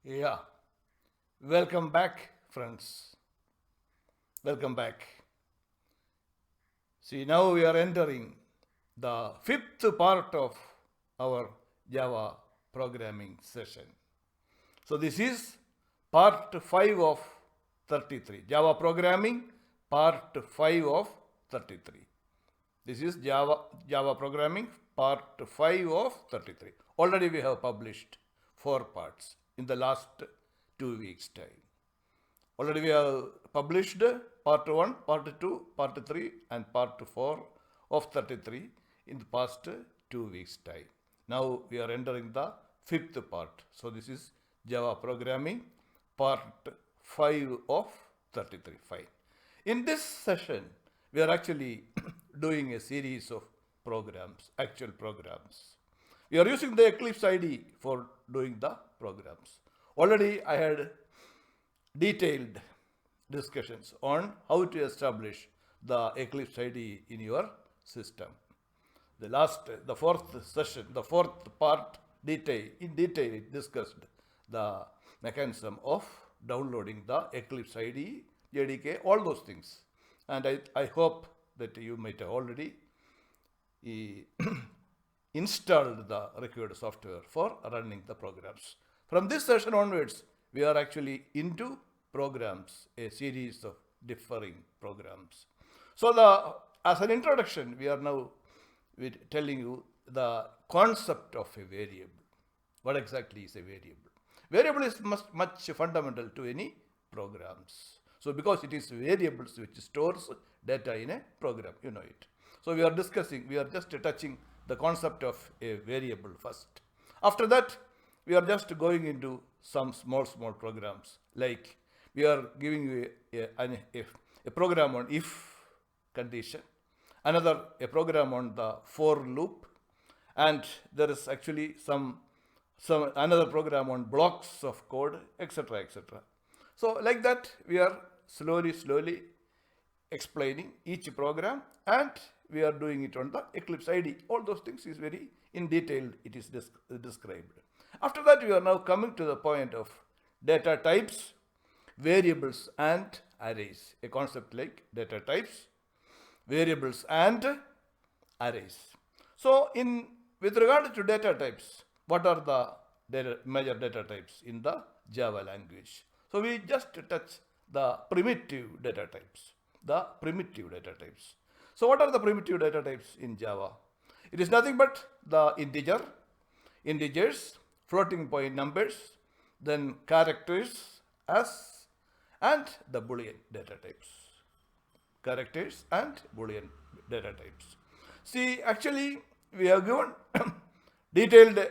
Yeah, welcome back, friends. Welcome back. See, now we are entering the fifth part of our Java programming session. So, this is part 5 of 33. Java programming, part 5 of 33. This is Java programming, part 5 of 33. Already we have published 4 parts in the last 2 weeks' time. Already we have published part 1, part 2, part 3 and part 4 of 33 in the past 2 weeks' time. Now we are entering the fifth part. So this is Java programming part 5 of 33. Fine. In this session, we are actually doing a series of programs, actual programs. We are using the Eclipse IDE for doing the programs. Already I had detailed discussions on how to establish the Eclipse IDE in your system. The fourth session, the fourth part, in detail, it discussed the mechanism of downloading the Eclipse IDE, JDK, all those things. And I hope that you might have already installed the required software for running the programs. From this session onwards, we are actually into programs, a series of differing programs. So as an introduction, we are now telling you the concept of a variable. What exactly is a variable? Variable is much fundamental to any programs. So because it is variables which stores data in a program, you know it. So we are just touching the concept of a variable first. After that, we are just going into some small programs, like we are giving you a program on if condition, a program on the for loop, and there is actually some another program on blocks of code, etc. etc. So like that, we are slowly explaining each program, and we are doing it on the Eclipse IDE. All those things is very in detail, it is described. After that, we are now coming to the point of data types, variables and arrays. A concept like data types, variables and arrays. So with regard to data types, what are the major data types in the Java language? So we just touch the primitive data types. So what are the primitive data types in Java? It is nothing but the integers, floating point numbers, then characters and the Boolean data types. Characters and Boolean data types. See, actually, we have given detailed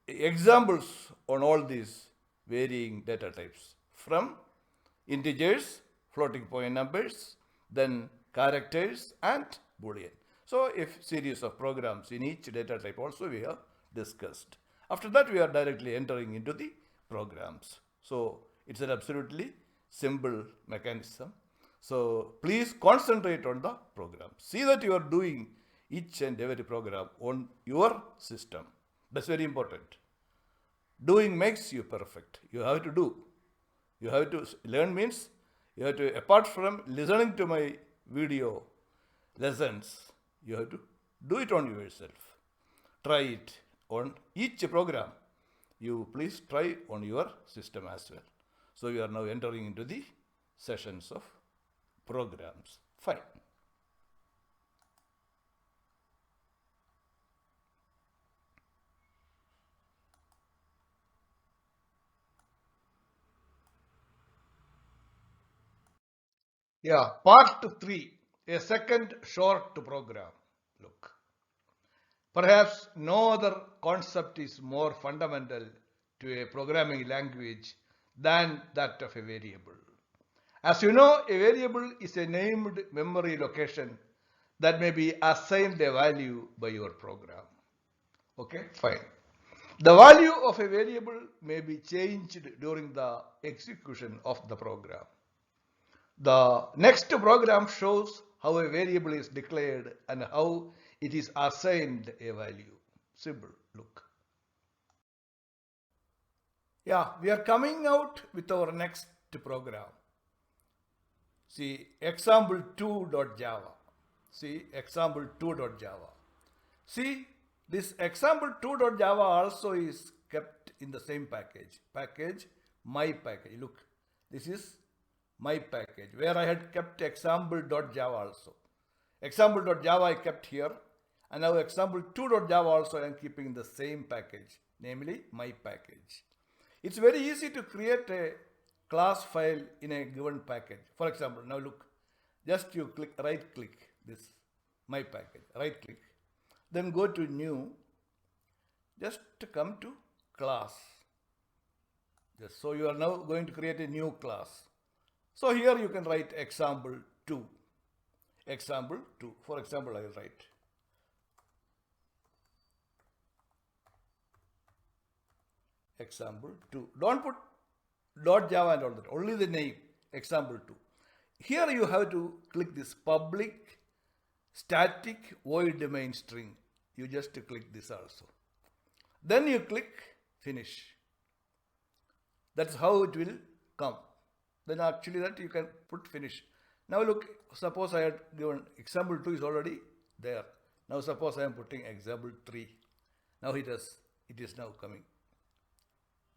examples on all these varying data types, from integers, floating point numbers, then characters and Boolean. So if series of programs in each data type also we have discussed. After that, we are directly entering into the programs. So it's an absolutely simple mechanism. So please concentrate on the program. See that you are doing each and every program on your system. That's very important. Doing makes you perfect. You have to do. You have to learn means you have to, apart from listening to my video lessons, you have to do it on yourself. Try it on each program. You please try on your system as well. So we are now entering into the sessions of programs. Fine. Yeah, part 3, a second short program. Look, perhaps no other concept is more fundamental to a programming language than that of a variable. As you know, a variable is a named memory location that may be assigned a value by your program. Okay, fine. The value of a variable may be changed during the execution of the program. The next program shows how a variable is declared and how it is assigned a value. Simple, look. Yeah, we are coming out with our next program. See, example2.java. See, example2.java. See, this example2.java also is kept in the same package. Package, my package. Look, this is my package where I had kept example.java also. Example.java I kept here, and now example2.java also I am keeping in the same package, namely my package. It's very easy to create a class file in a given package. For example, now look, just you click, right click this, my package, right click, then go to new, just to come to class. Just so you are now going to create a new class. So here you can write example2. Example2. For example, I will write example2. Don't put .java and all that. Only the name example2. Here you have to click this public static void main string. You just click this also. Then you click finish. That's how it will come. Then actually that you can put finish. Now look, suppose I had given example2 is already there. Now suppose I am putting example3. Now it is now coming.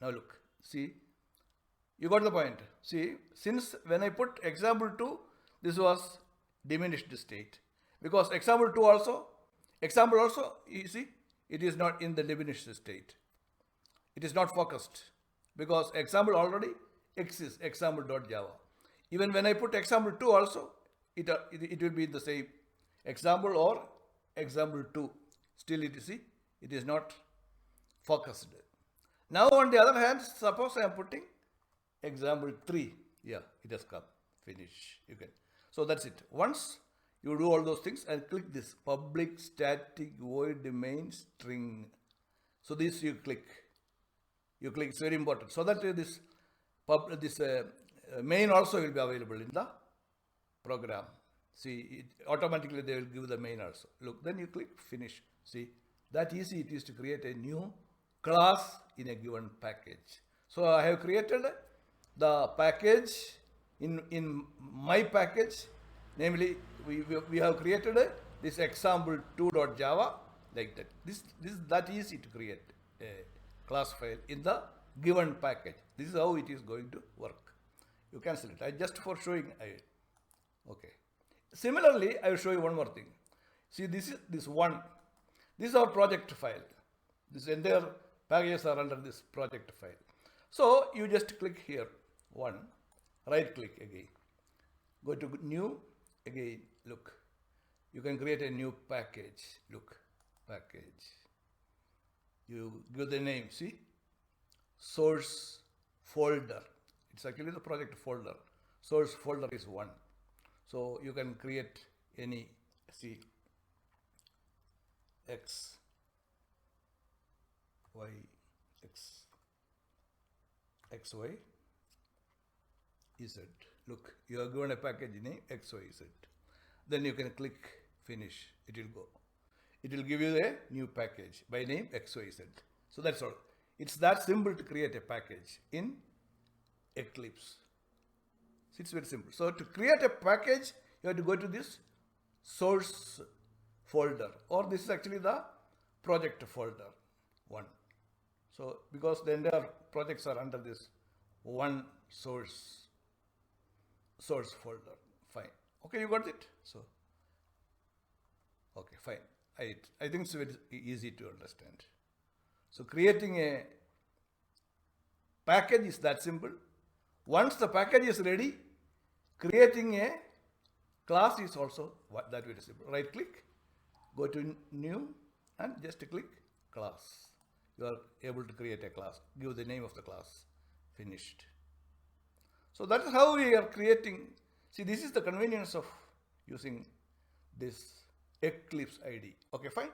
Now look, see, you got the point. See, since when I put example2, this was diminished state. Because example also, you see, it is not in the diminished state. It is not focused. Because example already exists, example.java. Even when I put example2 also, it will be the same example or example2. Still it is not focused. Now on the other hand, suppose I am putting example3. Yeah, it has come. Finish. You can. So that's it. Once you do all those things and click this public static void main string. So this you click. It's very important. So that this main also will be available in the program. See, automatically they will give the main also. Look, then you click finish. See, that easy it is to create a new class in a given package. So I have created the package in my package. Namely, we have created this example2.java like that. This is that easy to create a class file in the given package. This is how it is going to work. You cancel it. I just for showing. Okay. Similarly, I will show you one more thing. See, this is our project file. This entire packages are under this project file. So you just click here, right click again. Go to new, again, look. You can create a new package. Look, package. You give the name, see? Source folder. It's actually the project folder. Source folder is 1. So you can create any, see, X, Y, X, Y, Z. Look, you are given a package name X, Y, Z. Then you can click finish. It will go. It will give you a new package by name X, Y, Z. So that's all. It's that simple to create a package in Eclipse. It's very simple. So to create a package, you have to go to this source folder, or this is actually the project folder 1. So because the entire projects are under this one source folder. Fine. Okay, you got it? So okay, fine. I think it's very easy to understand. So creating a package is that simple. Once the package is ready, creating a class is also that very simple. Right click, go to new, and just click class. You are able to create a class. Give the name of the class. Finished. So that is how we are creating. See, this is the convenience of using this Eclipse IDE. Okay, fine.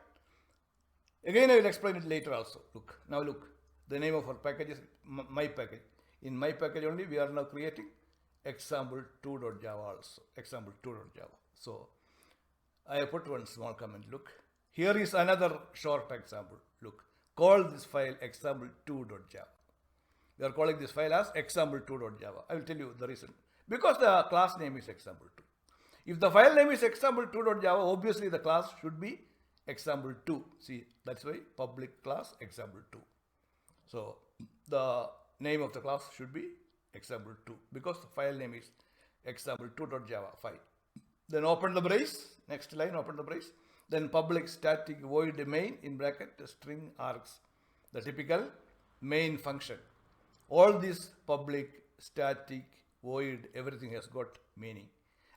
Again, I will explain it later also. Look, now look, the name of our package is my package. In my package only, we are now creating example2.java also. Example2.java. So I have put one small comment. Look, here is another short example. Look, call this file example2.java. We are calling this file as example2.java. I will tell you the reason. Because the class name is example2. If the file name is example2.java, obviously the class should be example2. See, that's why public class example2. So the name of the class should be example2 because the file name is example2.java file. Then open the brace, next line, open the brace. Then public static void main in bracket string args, the typical main function. All this public, static, void, everything has got meaning.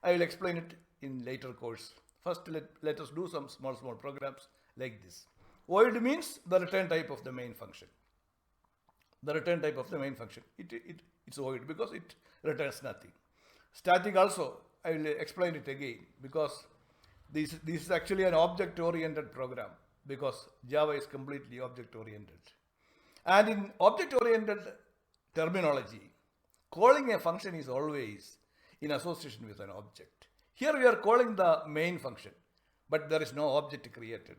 I will explain it in later course. First, let us do some small programs like this. Void means the return type of the main function. The return type of the main function. It's void because it returns nothing. Static also, I will explain it again because this is actually an object-oriented program because Java is completely object-oriented. And in object-oriented terminology, calling a function is always in association with an object. Here we are calling the main function, but there is no object created.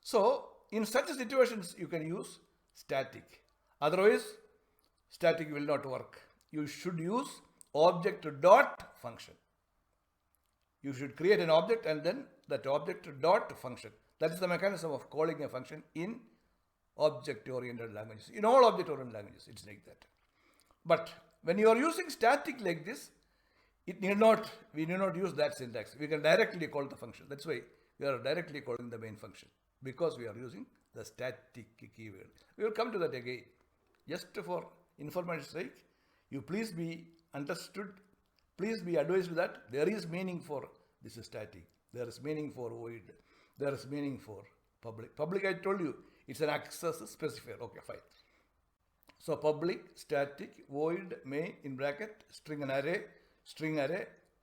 So in such situations, you can use static. Otherwise, static will not work. You should use object dot function. You should create an object and then that object dot function. That is the mechanism of calling a function in object-oriented languages. In all object-oriented languages, it's like that. But when you are using static like this, we need not use that syntax. We can directly call the function. That's why we are directly calling the main function because we are using the static keyword. We will come to that again. Just for information's sake, you please be understood, please be advised that there is meaning for this static, there is meaning for void, there is meaning for public. Public, I told you, it's an access specifier. Okay, fine. So public, static, void, main in bracket, string array,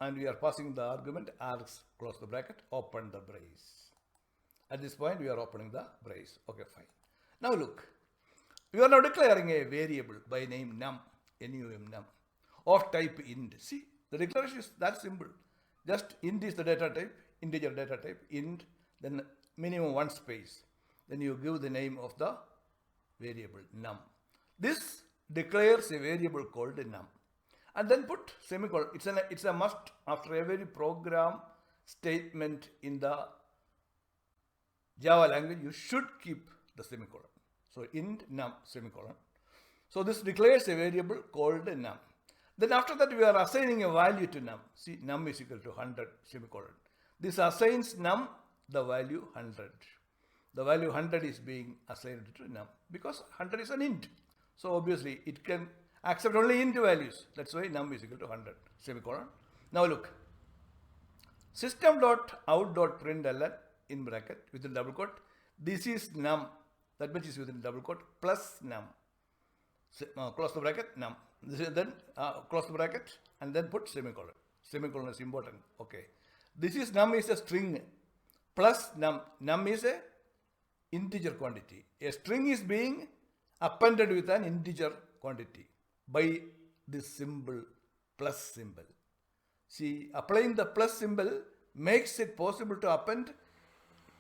and we are passing the argument args, close the bracket, open the brace. At this point, we are opening the brace. Okay, fine. Now look, we are now declaring a variable by name num, num, of type int. See, the declaration is that simple. Just int is the data type, integer data type, int, then minimum one space. Then you give the name of the variable num. This declares a variable called num. And then put semicolon. It's a must after every program statement in the Java language. You should keep the semicolon. So int num semicolon. So this declares a variable called num. Then after that we are assigning a value to num. See, num is equal to 100 semicolon. This assigns num the value 100. The value 100 is being assigned to num because 100 is an int. So obviously it can accept only int values. That's why num is equal to 100 semicolon. Now look, system.out.println in bracket within double quote. This is num. That much is within double quote plus num. Close the bracket num. This is then close the bracket and then put semicolon. Semicolon is important. Okay. This is num is a string plus num. Num is a integer quantity. A string is being appended with an integer quantity by this symbol plus symbol. See, applying the plus symbol makes it possible to append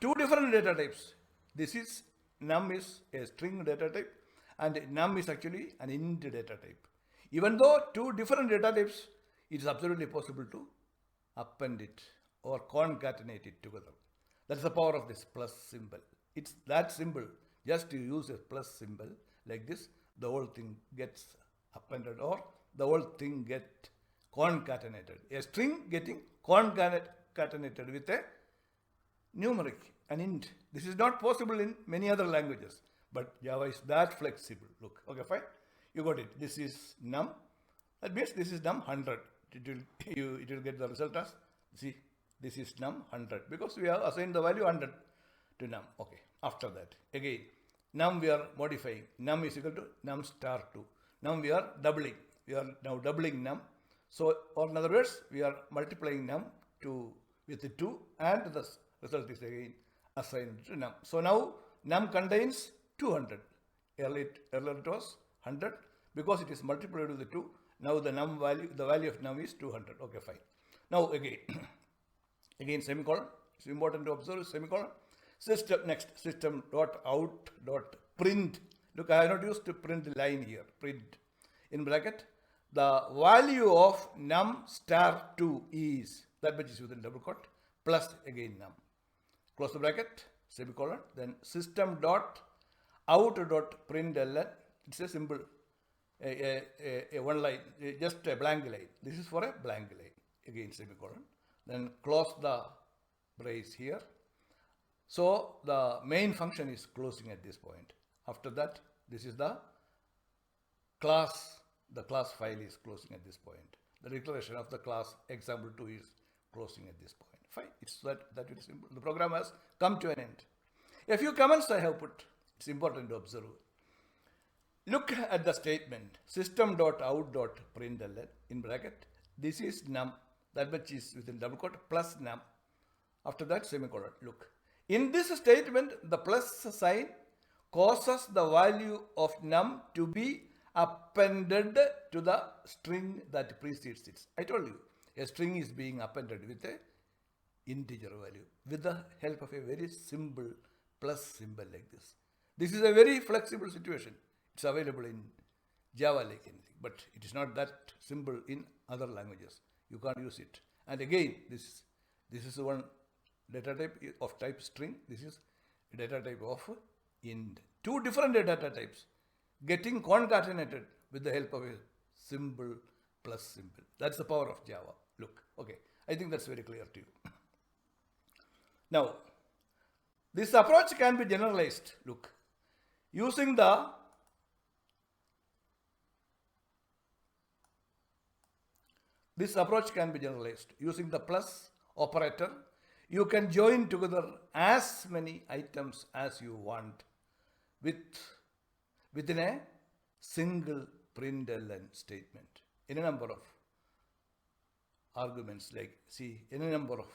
two different data types. This is num is a string data type and num is actually an int data type. Even though two different data types, it is absolutely possible to append it or concatenate it together. That's the power of this plus symbol. It's that symbol. Just to use a plus symbol like this, the whole thing gets appended or the whole thing get concatenated. A string getting concatenated with a numeric, an int. This is not possible in many other languages, but Java is that flexible. Look, okay, fine. You got it. This is num. That means this is num 100. It will get the result as, see, this is num 100 because we have assigned the value 100 to num. Okay. After that, again, num we are modifying. Num is equal to num star 2. Num we are doubling. We are now doubling num. So, or in other words, we are multiplying num with the 2 and the result is again assigned to num. So now num contains 200. Earlier it was 100 because it is multiplied with the 2. Now the value of num is 200. Okay, fine. Now again semicolon. It's important to observe semicolon. System dot out dot println. Look, I have not used to print line here. Print in bracket. The value of num star 2 is that which is within double quote plus again num. Close the bracket, semicolon. Then system dot out dot println. It's a simple a one line, just a blank line. This is for a blank line. Again semicolon. Then close the brace here. So the main function is closing at this point. After that, this is the class. The class file is closing at this point. The declaration of the class example2 is closing at this point. Fine. It's that is simple. The program has come to an end. A few comments I have put. It's important to observe. Look at the statement system.out.println in bracket. This is num, that which is within double quote plus num. After that semicolon. Look. In this statement, the plus sign causes the value of num to be appended to the string that precedes it. I told you, a string is being appended with a integer value with the help of a very simple plus symbol like this. This is a very flexible situation. It's available in Java like anything, but it is not that simple in other languages. You can't use it. And again, this is one data type of type string. This is a data type of int. Two different data types getting concatenated with the help of a symbol plus symbol. That's the power of Java. Look, okay. I think that's very clear to you. Now, this approach can be generalized. Look, using the this approach can be generalized. Using the plus operator, you can join together as many items as you want within a single println statement. In a number of arguments like any number of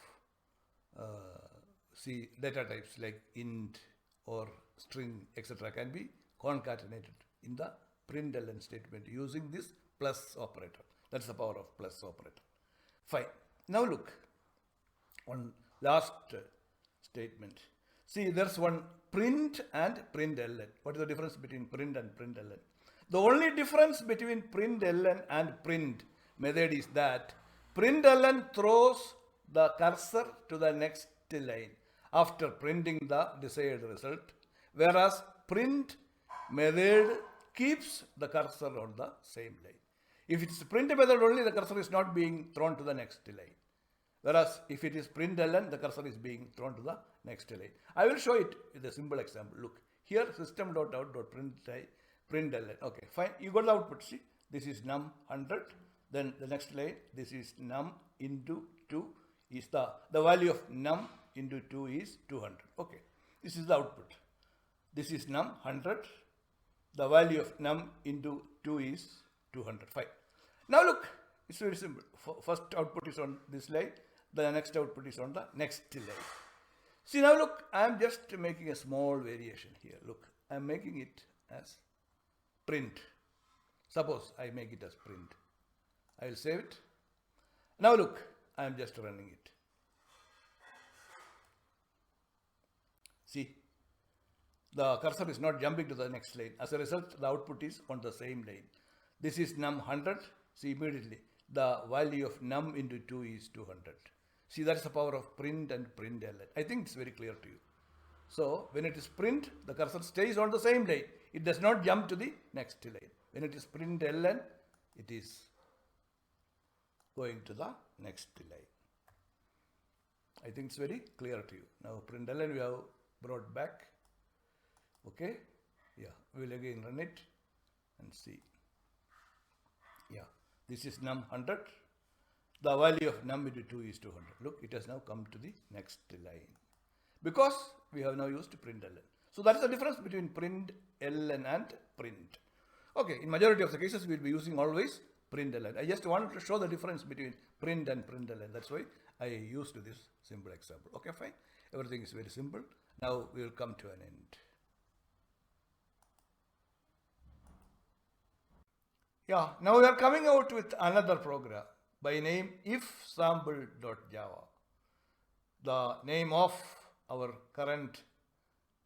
data types like int or string, etc. can be concatenated in the println statement using this plus operator. That's the power of plus operator. Fine. Now look, one last statement. See, there's one print and println. What is the difference between print and println? The only difference between println and print method is that println throws the cursor to the next line after printing the desired result, whereas print method keeps the cursor on the same line. If it's print method only, the cursor is not being thrown to the next line. Whereas if it is println, the cursor is being thrown to the next line. I will show it with a simple example. Look, here system.out.println. Okay, fine. You got the output. See, this is num 100. Then the next line, this is num into 2 is the value of num into 2 is 200. Okay, this is the output. This is num 100. The value of num into 2 is 200. Fine. Now look, it's very simple. First output is on this line. The next output is on the next line. See, now look, I am just making a small variation here. Look, I am making it as print. Suppose I make it as print. I will save it. Now look, I am just running it. See, the cursor is not jumping to the next line. As a result, the output is on the same line. This is num 100. See, immediately the value of num into 2 is 200. See, that's the power of print and println. I think it's very clear to you. So when it is print, the cursor stays on the same line. It does not jump to the next line. When it is println, it is going to the next line. I think it's very clear to you. Now println we have brought back. Okay. Yeah, we will again run it and see. Yeah, this is num 100. The value of num into 2 is 200. Look, it has now come to the next line because we have now used println. So that is the difference between println and print. Okay, in majority of the cases we will be using always println. I just wanted to show the difference between print and println. That's why I used this simple example. Okay, fine. Everything is very simple. Now we will come to an end. Yeah, now we are coming out with another program by name ifsample.java. The name of our current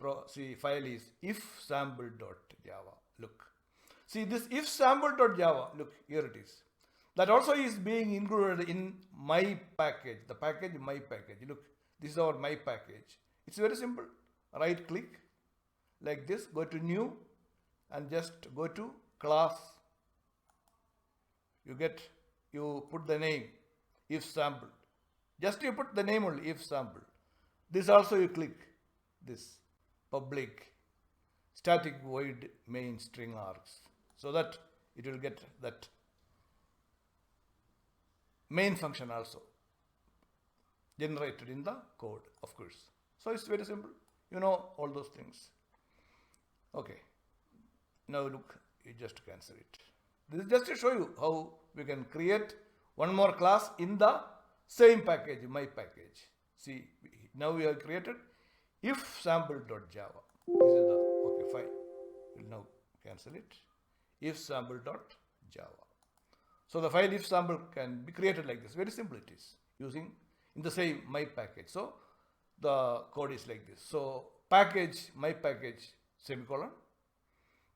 file is ifsample.java. Look. See this ifsample.java, look, here it is. That also is being included in my package, the package my package. Look, this is our my package. It's very simple. Right click like this, go to new and just go to class. You put the name if sample. Just you put the name only if sample. This also you click this public static void main string args, so that it will get that main function also generated in the code, of course. So it's very simple. You know all those things. Okay. Now look, you just cancel it. This is just to show you how we can create one more class in the same package, my package. See, now we have created ifsample.java. This is the, okay, fine. We'll now cancel it. Ifsample.java. So the file ifsample can be created like this. Very simple it is, using in the same my package. So the code is like this. So package, my package, semicolon.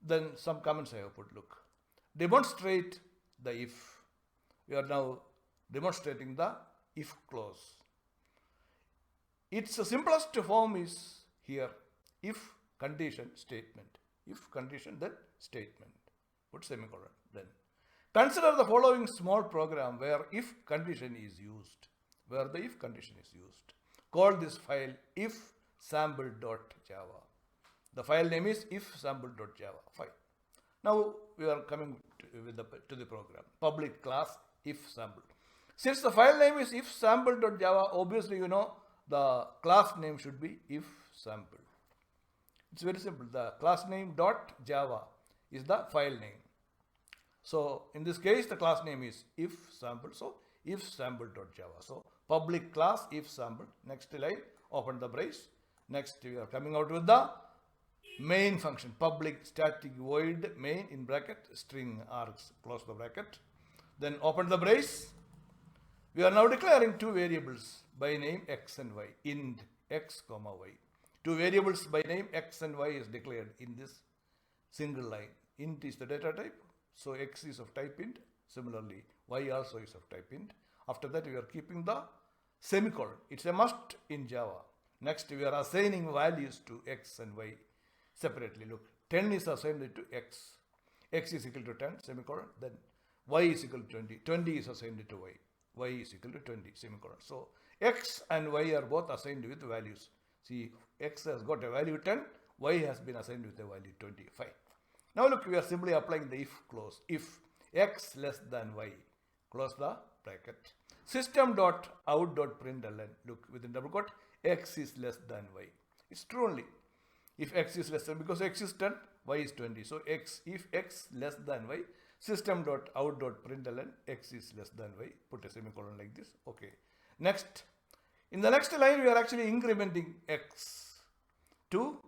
Then some comments I have put, look. Demonstrate the if. We are now demonstrating the if clause. Its simplest form is here, if condition statement. If condition, then statement. Put semicolon, then. Consider the following small program where if condition is used. Where the if condition is used. Call this file ifsample.java. The file name is ifsample.java. Fine. Now we are coming to the program. Public class ifsample. Since the file name is ifsample.java, obviously you know the class name should be ifsample. It's very simple. The class name .java is the file name. So in this case, the class name is ifsample. So ifsample.java. So public class ifsample. Next line, open the brace. Next we are coming out with the main function, public static void main in bracket string args, close the bracket. Then open the brace. We are now declaring two variables by name x and y, int x comma y. Two variables by name x and y is declared in this single line. Int is the data type, so x is of type int. Similarly, y also is of type int. After that, we are keeping the semicolon. It's a must in Java. Next, we are assigning values to x and y separately. Look, 10 is assigned to x. X is equal to 10, semicolon. Then y is equal to 20. 20 is assigned to y. Y is equal to 20, semicolon. So x and y are both assigned with values. See, x has got a value 10, y has been assigned with a value 25. Now look, we are simply applying the if clause. If x less than y, close the bracket. System.out.println, look, within double quote, x is less than y. It's true only. If x is less than, because x is 10, y is 20. So if x less than y, system.out.println, x is less than y. Put a semicolon like this. Okay. Next, in the next line, we are actually incrementing x to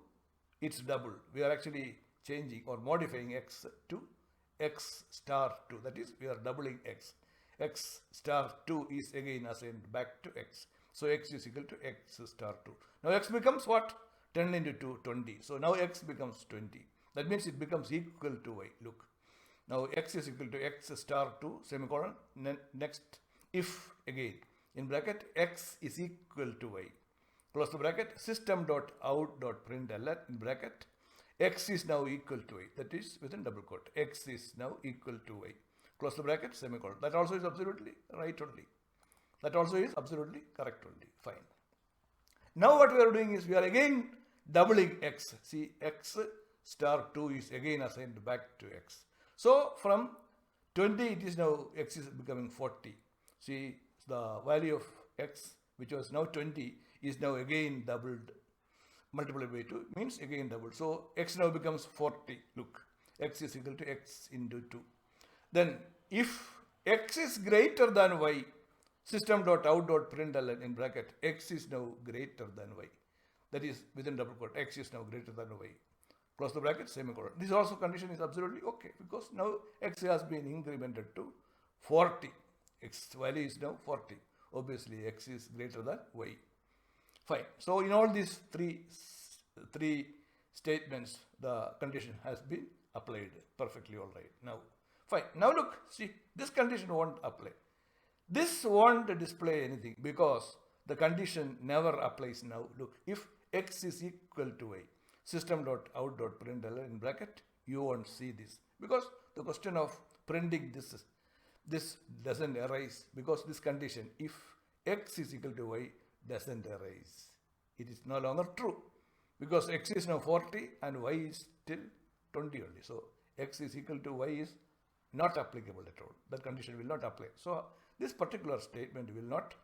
its double. We are actually changing or modifying x to x star 2. That is, we are doubling x. X star 2 is again assigned back to x. So x is equal to x star 2. Now x becomes what? 10 into 2, 20. So now x becomes 20. That means it becomes equal to y. Look. Now x is equal to x star 2, semicolon. Next, if again, in bracket, x is equal to y. Close the bracket, system.out.println, in bracket, x is now equal to y. That is within double quote. X is now equal to y. Close the bracket, semicolon. That also is absolutely right only. That also is absolutely correct only. Fine. Now what we are doing is we are again doubling x. See, x star 2 is again assigned back to x. So from 20 it is now x is becoming 40. See, the value of x, which was now 20, is now again doubled. Multiplied by 2 means again doubled. So x now becomes 40. Look, x is equal to x into 2. Then if x is greater than y, system.out.println, in bracket, x is now greater than y. That is within double quote, x is now greater than y. Close the bracket, semicolon. This also condition is absolutely okay, because now x has been incremented to 40. X value is now 40. Obviously, x is greater than y. Fine. So in all these three three statements, the condition has been applied perfectly all right. Now, fine. Now look, see, this condition won't apply. This won't display anything because the condition never applies now. Look, if x is equal to y, system.out.println in bracket, you won't see this because the question of printing this doesn't arise because this condition, if x is equal to y, doesn't arise. It is no longer true because x is now 40 and y is still 20 only. So x is equal to y is not applicable at all. That condition will not apply. So this particular statement will not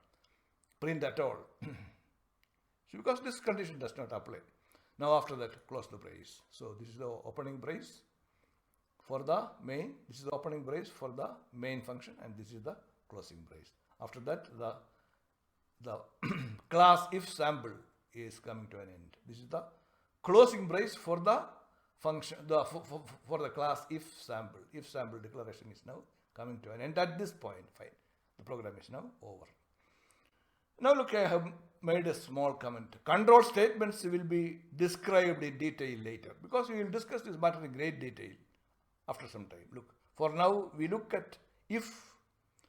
print at all. So because this condition does not apply. Now after that, close the brace. So this is the opening brace for the main. This is the opening brace for the main function, and this is the closing brace. After that, the class if sample is coming to an end. This is the closing brace for the function, for the class if sample. If sample declaration is now coming to an end at this point. Fine. The program is now over. Now look, I have made a small comment. Control statements will be described in detail later because we will discuss this matter in great detail after some time. Look, for now we look at if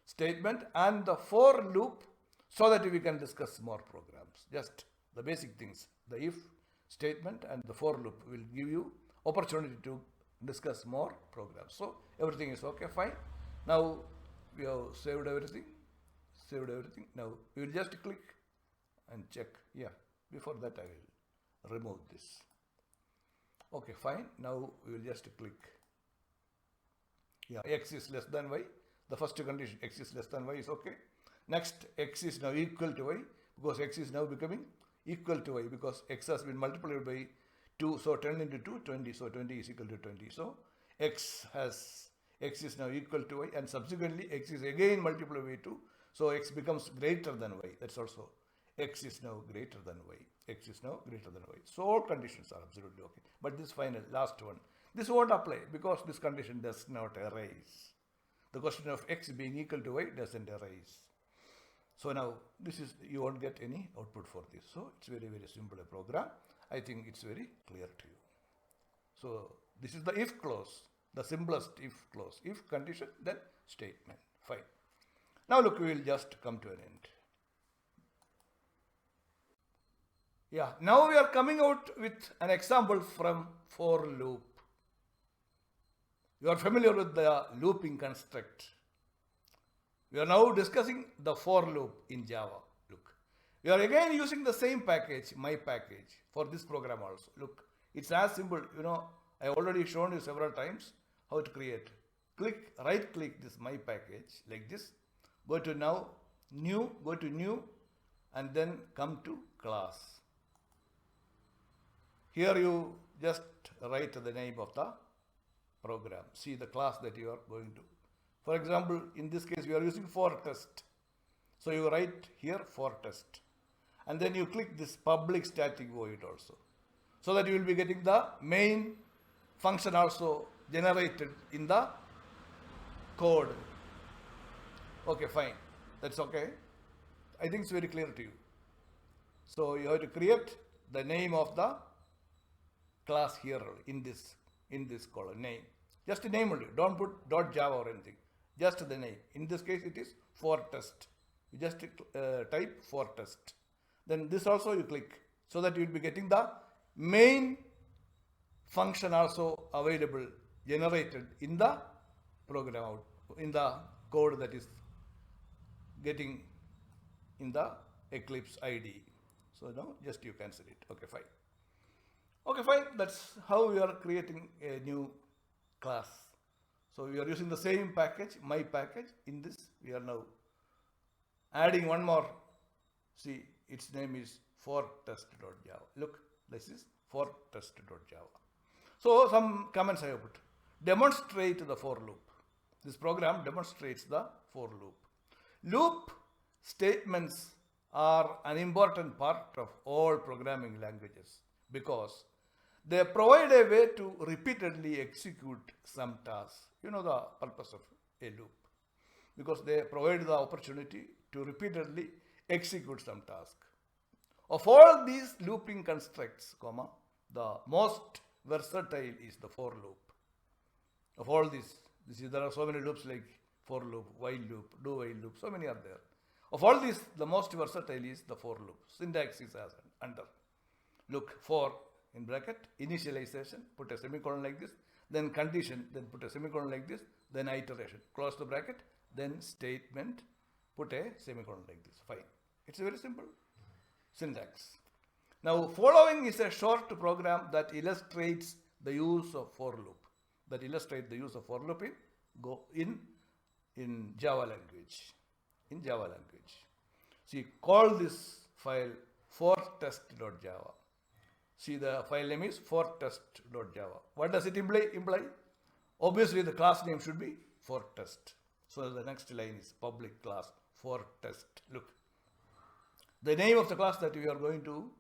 statement and the for loop so that we can discuss more programs. Just the basic things. The if statement and the for loop will give you opportunity to discuss more programs. So everything is okay, fine. Now we have saved everything. Now we will just click and check. Yeah, before that I will remove this. Okay, fine. Now we will just click. Yeah, x is less than y. The first condition, x is less than y, is okay. Next, x is now equal to y because x is now becoming equal to y because x has been multiplied by 2. So 10 into 2, 20. So 20 is equal to 20. So x is now equal to y, and subsequently x is again multiplied by 2. So x becomes greater than y. That's also x is now greater than y. X is now greater than y. So all conditions are absolutely okay. But this final, last one, this won't apply because this condition does not arise. The question of x being equal to y doesn't arise. So now this is, you won't get any output for this. So it's very, very simple a program. I think it's very clear to you. So this is the if clause, the simplest if clause. If condition, then statement. Fine. Now look, we will just come to an end. Yeah, now we are coming out with an example from for loop. You are familiar with the looping construct. We are now discussing the for loop in Java. Look, we are again using the same package, my package, for this program also. Look, it's as simple. I have already shown you several times how to create. Right click this my package like this. Go to now, new, go to new, and then come to class. Here you just write the name of the program. See the class that you are going to. For example, in this case, we are using for test. So you write here for test. And then you click this public static void also. So that you will be getting the main function also generated in the code. Okay, fine. That's okay. I think it's very clear to you. So you have to create the name of the class here in this column, name. Just a name only. Don't put .java or anything. Just the name. In this case, it is for test. You just type for test. Then this also you click so that you will be getting the main function also available, generated in the program, in the code that is getting in the Eclipse IDE. So now just you cancel it. Okay, fine. Okay, fine. That's how we are creating a new class. So we are using the same package, my package. In this, we are now adding one more. See, its name is fortest.java. Look, this is fortest.java. So some comments I have put. Demonstrate the for loop. This program demonstrates the for loop. Loop statements are an important part of all programming languages because they provide a way to repeatedly execute some tasks. You know the purpose of a loop because they provide the opportunity to repeatedly execute some task. Of all these looping constructs, the most versatile is the for loop. Of all these, there are so many loops like for loop, while loop, do while loop, so many are there. Of all these, the most versatile is the for loop. Syntax is as under. Look, for in bracket, initialization, put a semicolon like this, then condition, then put a semicolon like this, then iteration, close the bracket, then statement, put a semicolon like this. Fine. It's a very simple syntax. Now, following is a short program that illustrates the use of for loop. That illustrates the use of for loop in Java language. In Java language. See, call this file fortest.java. See, the file name is fortest.java. What does it imply? Obviously, the class name should be fortest. So the next line is public class fortest. Look, the name of the class that we are going to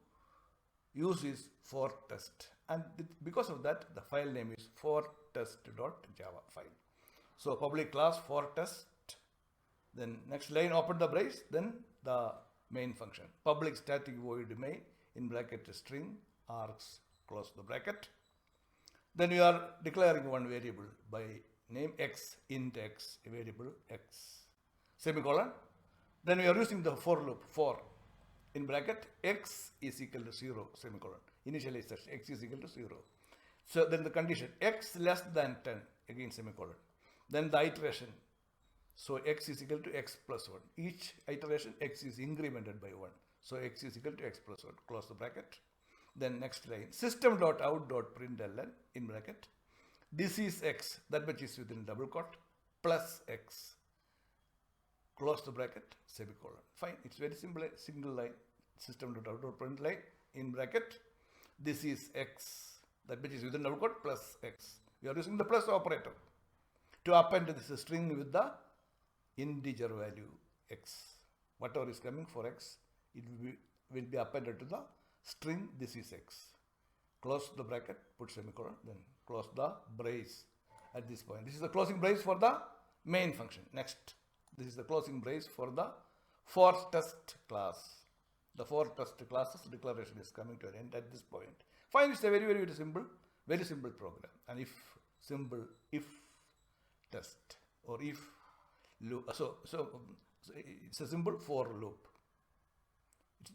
use is fortest, and because of that, the file name is fortest.java file. So public class fortest. Then next line, open the brace. Then the main function, public static void main in bracket string args, close the bracket. Then we are declaring one variable by name x, int x, variable x, semicolon. Then we are using the for loop, for in bracket x is equal to 0, semicolon. Initialization, x is equal to 0. So then the condition, x less than 10, again semicolon. Then the iteration, so x is equal to x plus 1. Each iteration, x is incremented by 1. So x is equal to x plus 1, close the bracket. Then next line, system.out.println in bracket. This is x, that much is within double quote, plus x, close the bracket, semicolon. Fine, it's very simple, single line, system.out.println in bracket. This is x, that much is within double quote, plus x. We are using the plus operator to append this string with the integer value x. Whatever is coming for x, it will be appended to the string, this is x. Close the bracket, put semicolon, then close the brace at this point. This is the closing brace for the main function. Next, this is the closing brace for the fortest class. The fortest class's declaration is coming to an end at this point. Fine, it's a very, very, very simple program. And if test or if loop, so it's a simple for loop.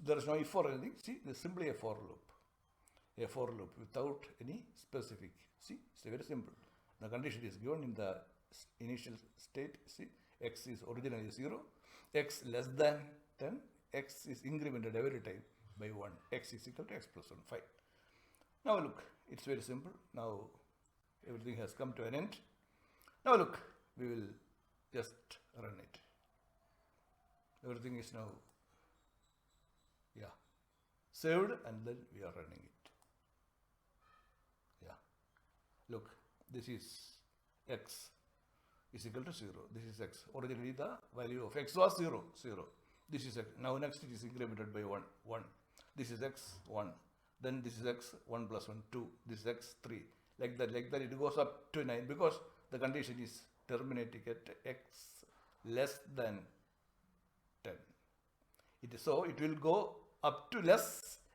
There is no if or anything. See, there's simply a for loop. A for loop without any specific. See, it's very simple. The condition is given in the initial state. See, x is originally 0, x less than 10, x is incremented every time by 1, x is equal to x plus 1, 5. Now look, it's very simple. Now everything has come to an end. Now look, we will just run it. Everything is now saved, and then we are running it. Look, this is x is equal to 0. This is x. Originally the value of x was 0, 0. This is x. Now next it is incremented by 1, 1. This is x, 1. Then this is x, 1 plus 1, 2. This is x, 3. Like that, it goes up to 9 because the condition is terminating at x less than 10. So it will go up to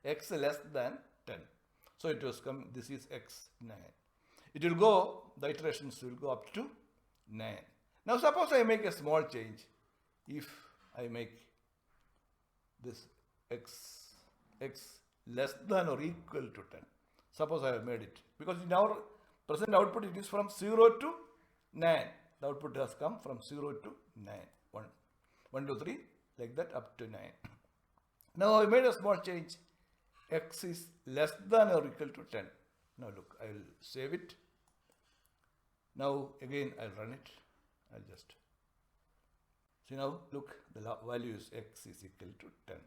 x less than 10. So it was come, this is x 9. It will go, the iterations will go up to 9. Now suppose I make a small change. If I make this x less than or equal to 10. Suppose I have made it. Because in our present output it is from 0 to 9. The output has come from 0 to 9. 1, 2, 3, like that up to 9. Now I made a small change. X is less than or equal to 10. Now look, I will save it. Now again I'll run it. I'll just see now. Look, the value is x is equal to 10.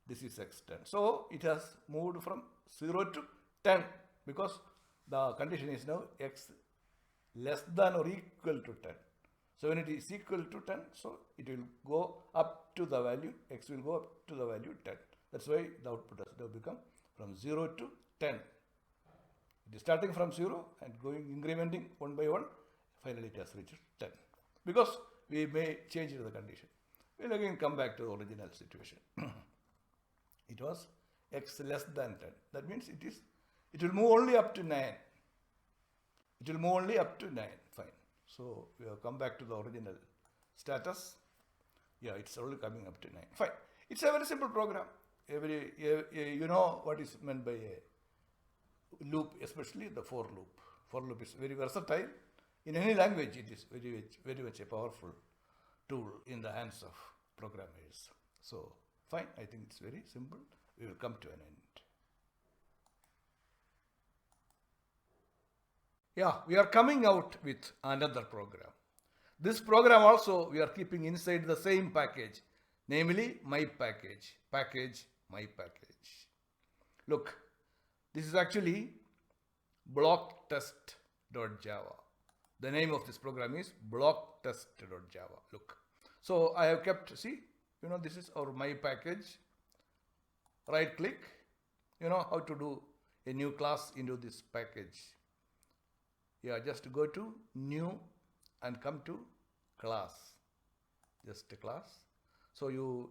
This is x 10. So it has moved from 0 to 10 because the condition is now x less than or equal to 10. So when it is equal to 10, so it will go up to the value, x will go up to the value 10. That's why the output has now become from 0 to 10. It is starting from 0 and going incrementing 1 by 1. Finally it has reached 10. Because we may change the condition. We'll again come back to the original situation. It was x less than 10. That means it is It will move only up to 9. It will move only up to 9. Fine. So we have come back to the original status. Yeah, it's only coming up to 9. Fine. It's a very simple program. You know what is meant by a loop, especially the for loop. For loop is very versatile. In any language, it is very much a powerful tool in the hands of programmers. So, fine, I think it's very simple. We will come to an end. Yeah, we are coming out with another program. This program also we are keeping inside the same package, namely my package, my package. Look, this is actually blocktest.java. The name of this program is blocktest.java. Look, so I have kept, see, this is our my package. Right click, you know how to do a new class into this package. Yeah, just go to new and come to class, just a class. So you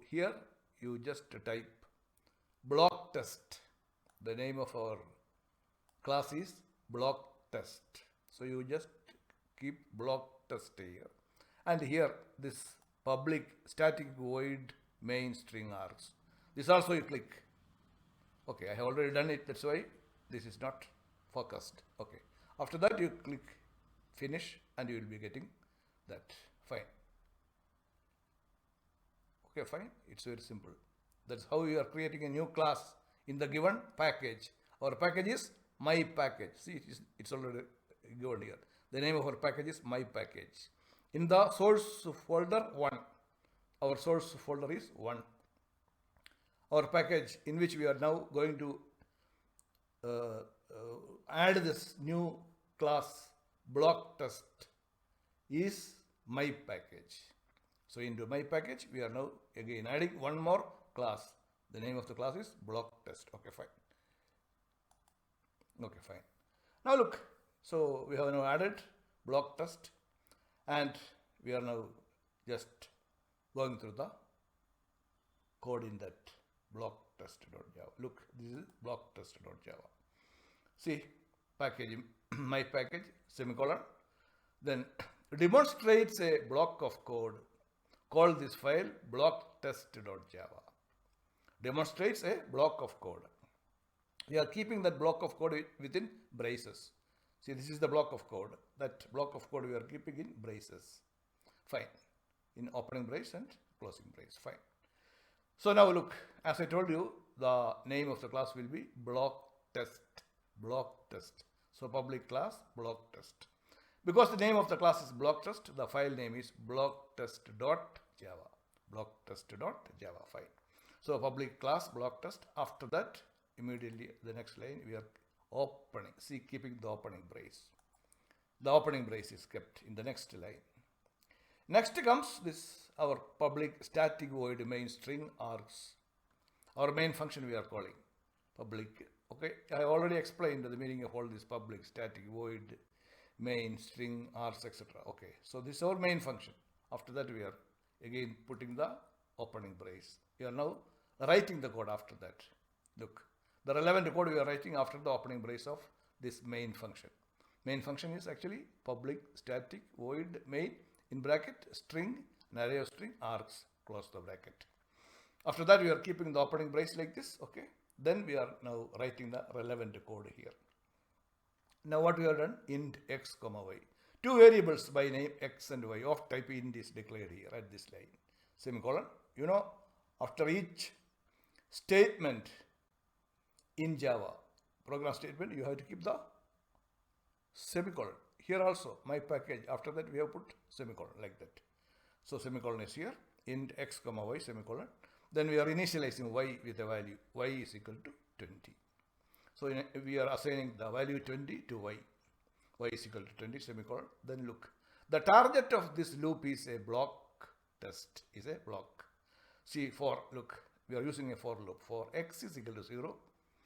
just type block test. The name of our class is block test. So you just keep block test here, and here this public static void main string args. This also you click. Okay, I have already done it. That's why this is not focused. Okay. After that, you click finish and you will be getting that. Fine. Okay, fine. It's very simple. That's how you are creating a new class in the given package. Our package is my package. See, it's already given here. The name of our package is my package. In the source folder 1, our source folder is 1. Our package in which we are now going to add this new class block test is my package. So into my package we are now again adding one more class. The name of the class is block test. Okay, fine. Okay, fine. Now look, so we have now added block test and we are now just going through the code in that block test.java. Look, this is block test.java. See, package, my package, semicolon, then demonstrates a block of code. Call this file blocktest.java. Demonstrates a block of code. We are keeping that block of code within braces. See, this is the block of code. That block of code we are keeping in braces. Fine. In opening brace and closing brace. Fine. So now look, as I told you, the name of the class will be block test. Block test. So public class block test. Because the name of the class is block test, the file name is blocktest.java. Blocktest.java file. So public class block test. After that, immediately the next line we are opening. See, keeping the opening brace. The opening brace is kept in the next line. Next comes this our public static void main string args. Our main function we are calling public. Okay, I already explained the meaning of all this public static void main string args etc. Okay, so this is our main function. After that we are again putting the opening brace. We are now writing the code after that. Look, the relevant code we are writing after the opening brace of this main function. Main function is actually public static void main in bracket string, an array of string args, close the bracket. After that we are keeping the opening brace like this. Okay, then we are now writing the relevant code here. Now what we have done, int x comma y. Two variables by name x and y of type int is declared here at this line. Semicolon. You know, after each statement in Java, program statement, you have to keep the semicolon. Here also, my package, after that we have put semicolon like that. So semicolon is here, int x comma y semicolon. Then we are initializing y with a value, y is equal to 20. So we are assigning the value 20 to y. Y is equal to 20 semicolon. Then look, the target of this loop is a block test, is a block. See, look, we are using a for loop. For x is equal to 0,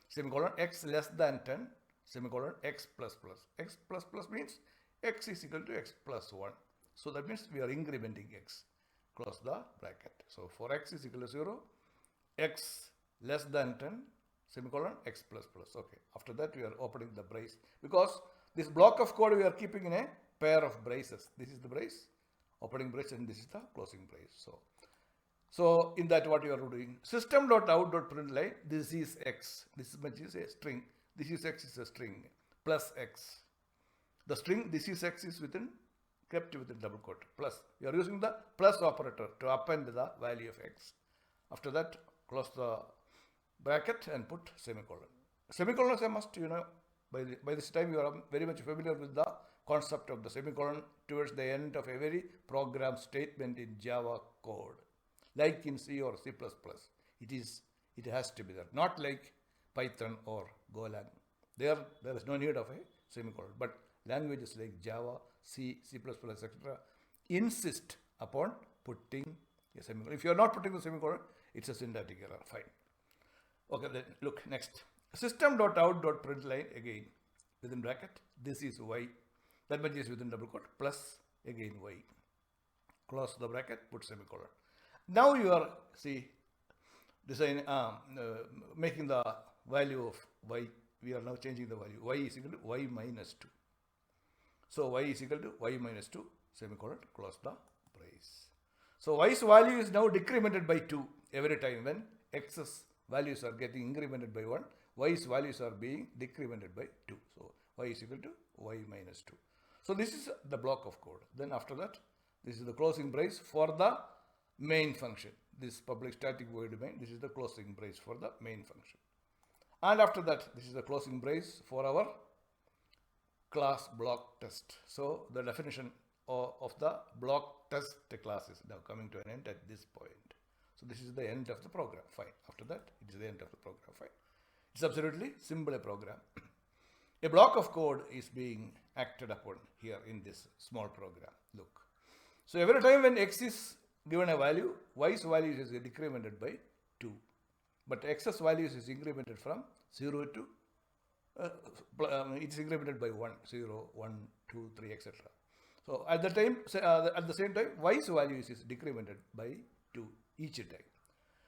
semicolon, x less than 10, semicolon, x plus plus. X plus plus means x is equal to x plus 1. So that means we are incrementing x. Close the bracket. So for x is equal to 0, x less than 10, semicolon, x plus plus. Okay. After that, we are opening the brace because this block of code we are keeping in a pair of braces. This is the brace, opening brace, and this is the closing brace. So in that, what you are doing, system.out.println, this is x, this much is a string, this is x is a string, plus x. The string, this is x is kept within double quote, plus. You are using the plus operator to append the value of x. After that, close the bracket and put semicolon. Semicolon is a must, by this time you are very much familiar with the concept of the semicolon towards the end of every program statement in Java code. Like in C or C++, it has to be there. Not like Python or Golang. There is no need of a semicolon. But languages like Java, C, C++, etc. insist upon putting a semicolon. If you are not putting the semicolon, it's a syntactic error. Fine. Okay, then look next. System.out.println again within bracket. This is y. That much is within double quote plus again y. Close the bracket, put semicolon. Now you are making the value of y. We are now changing the value. Y is equal to y minus 2. So y is equal to y minus 2 semicolon. Close the brace. So y's value is now decremented by 2 every time when x's values are getting incremented by 1. Y's values are being decremented by 2. So y is equal to y minus 2. So this is the block of code. Then after that, this is the closing brace for the main function. This public static void main, this is the closing brace for the main function. And after that, this is the closing brace for our class block test. So the definition of the block test class is now coming to an end at this point. So this is the end of the program. Fine. After that, it is the end of the program. Fine. It's absolutely simple a program. A block of code is being acted upon here in this small program. Look. So every time when x is given a value, y's value is decremented by 2. But x's values is incremented from 0 to, it's incremented by 1, 0, 1, 2, 3, etc. So at the same time, y's value is decremented by 2 each time.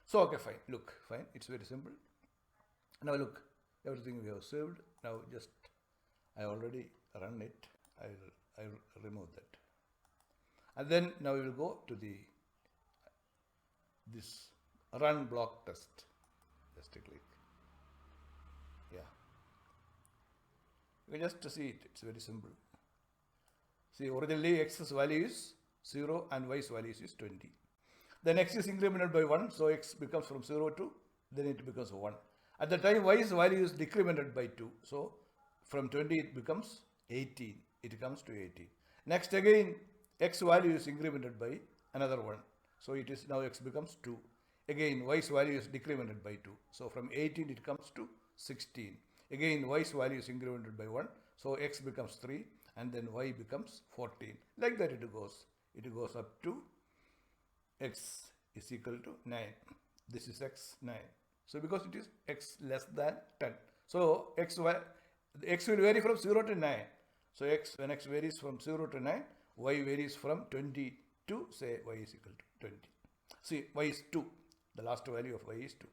So okay, fine. Look, fine. It's very simple. Now look, everything we have saved. Now just, I already run it. I will remove that. And then now we will go to this run block test. Just a click. Yeah. You can just see it. It's very simple. See, originally x's value is 0 and y's value is 20. Then x is incremented by 1, so x becomes from 0 to, then it becomes 1. At the time y's value is decremented by 2, so from 20 it becomes 18. It comes to 18. Next again, x value is incremented by another 1, so it is now x becomes 2. Again, y's value is decremented by 2, so from 18 it comes to 16. Again, y's value is incremented by 1, so x becomes 3, and then y becomes 14. Like that it goes. It goes up to x is equal to 9. This is x 9. So because it is x less than 10. So x will vary from 0 to 9. So when x varies from 0 to 9, y varies from 20 to, say, y is equal to 20. See, y is 2. The last value of y is 2.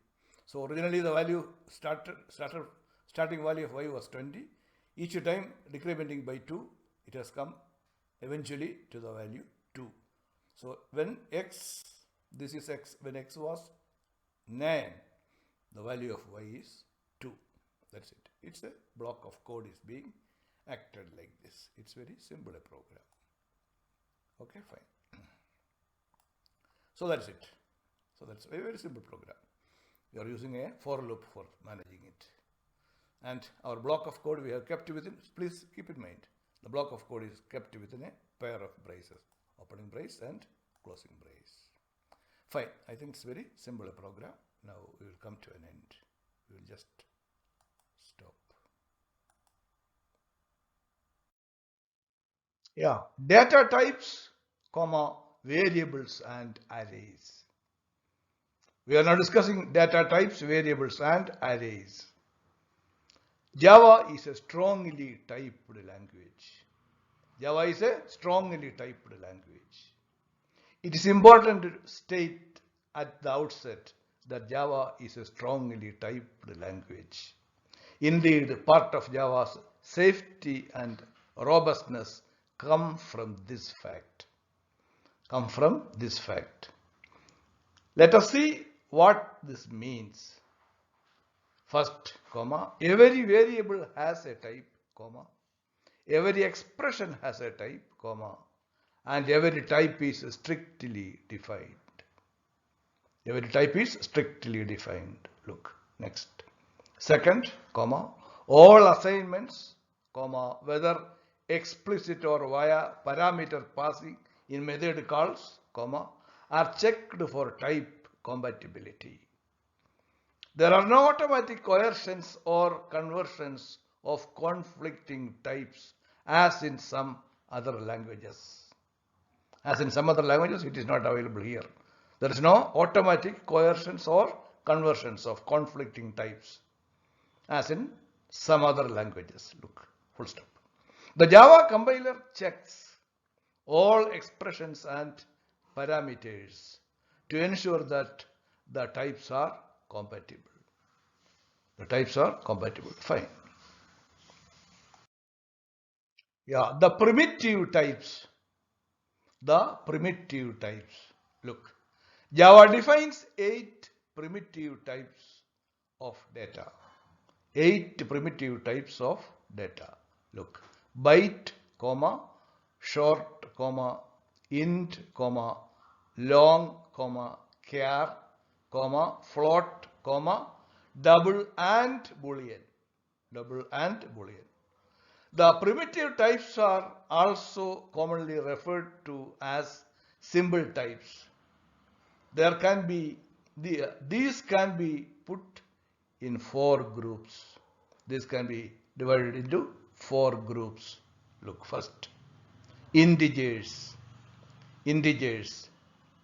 So originally the value starting value of y was 20. Each time decrementing by 2, it has come eventually to the value 2. So when this is x, when x was 9, the value of y is 2. That's it. It's a block of code is being acted like this. It's very simple a program. Okay, fine. So that's it. So that's a very simple program. You are using a for loop for managing it. And our block of code we have kept within, please keep in mind, the block of code is kept within a pair of braces, opening brace and closing brace. Fine, I think it's very simple a program. Now we will come to an end. We will just stop. Yeah, data types, variables and arrays. We are now discussing data types, variables and arrays. Java is a strongly typed language. Java is a strongly typed language. It is important to state at the outset that Java is a strongly typed language. Indeed, part of Java's safety and robustness come from this fact. Let us see what this means. First, comma, every variable has a type, comma, every expression has a type, comma, and every type is strictly defined. Every type is strictly defined. Look, next. Second, comma, all assignments, comma, whether explicit or via parameter passing in method calls, comma, are checked for type compatibility. There are no automatic coercions or conversions of conflicting types as in some other languages. As in some other languages, it is not available here. There is no automatic coercions or conversions of conflicting types as in some other languages. Look, full stop. The Java compiler checks all expressions and parameters to ensure that the types are compatible. Fine. Yeah, the primitive types. Look, Java defines 8 primitive types of data. 8 primitive types of data. Look, byte, comma, short, comma, int, comma, long, comma, char, comma, float, comma, double and boolean. The primitive types are also commonly referred to as symbol types. These can be put in 4 groups. This can be divided into 4 groups. Look, first, integers.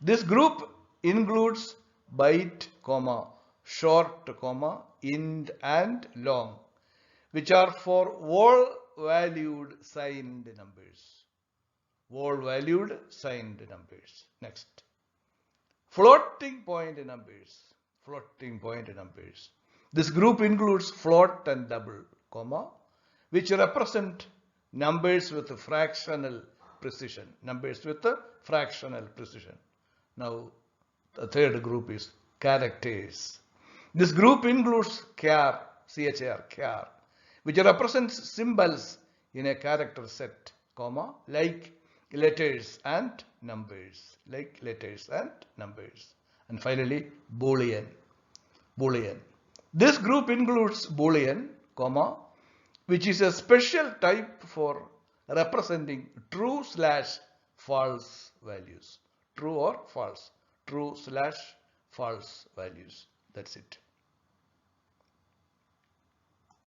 This group includes byte, comma, short, comma, int and long, which are for whole-valued signed numbers. Next, floating point numbers. This group includes float and double, comma, which represent numbers with fractional precision. Now, the third group is characters. This group includes char, which represents symbols in a character set, comma, like letters and numbers. And finally, boolean. This group includes boolean, comma, which is a special type for representing true/false values. True or false. True/false values. That's it.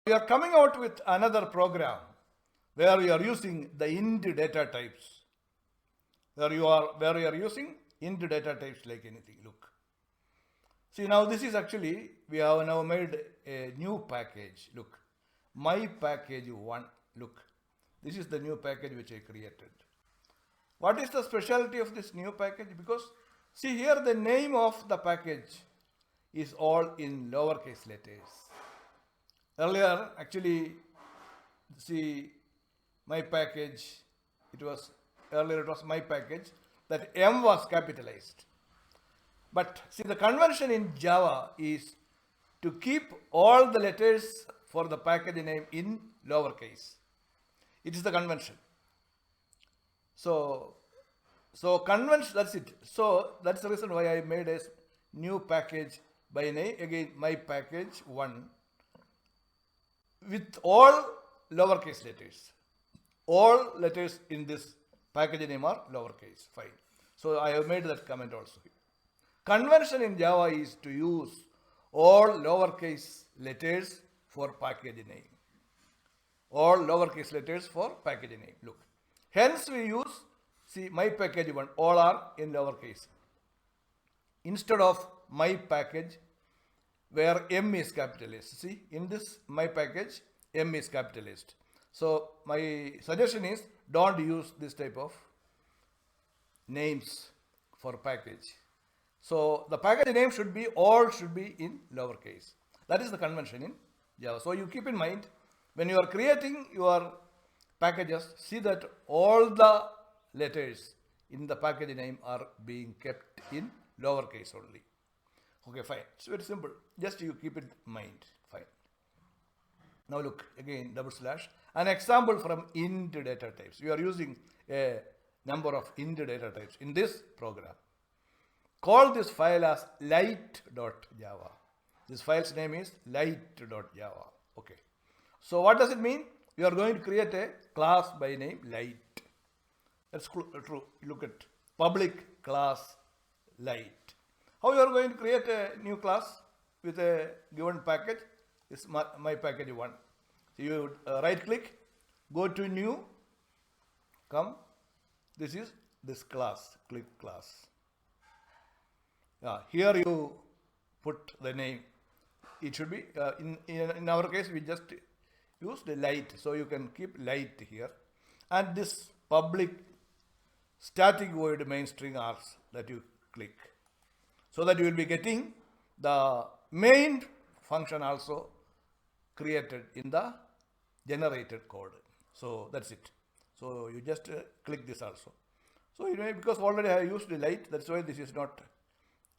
We are coming out with another program where we are using the int data types. Where you are using int data types like anything. Look. See, now this is actually, we have now made a new package. Look, my package 1. Look, this is the new package which I created. What is the specialty of this new package? Because see here, the name of the package is all in lowercase letters. Earlier, actually, see, my package, earlier it was my package, that M was capitalized. But see, the convention in Java is to keep all the letters for the package name in lowercase. It is the convention. So convention, that's it. So that's the reason why I made a new package by name, again, my package 1, with all lowercase letters. All letters in this package name are lowercase. Fine. So I have made that comment also. Convention in Java is to use all lowercase letters for package name. Look. Hence we use, see, my package 1, all are in lowercase. Instead of my package where M is capitalized. See, in this my package, M is capitalized. So my suggestion is, don't use this type of names for package. So the package name should be, all should be in lowercase. That is the convention in Java. So you keep in mind when you are creating your packages, see that all the letters in the package name are being kept in lowercase only. Okay, fine. It's very simple. Just you keep it in mind. Fine. Now look again, double slash. An example from int data types. We are using a number of int data types in this program. Call this file as light.java. This file's name is light.java. Okay. So what does it mean? We are going to create a class by name light. That's true. Look at public class light. How you are going to create a new class with a given package? Is my package 1. So you right click, go to new, come. This is this class. Click class. Here you put the name. It should be in our case we just use the light, so you can keep light here, and this public static void main string args that you click, so that you will be getting the main function also created in the generated code. So that's it. So you just click this also. So you know, because already I used the light, that's why this is not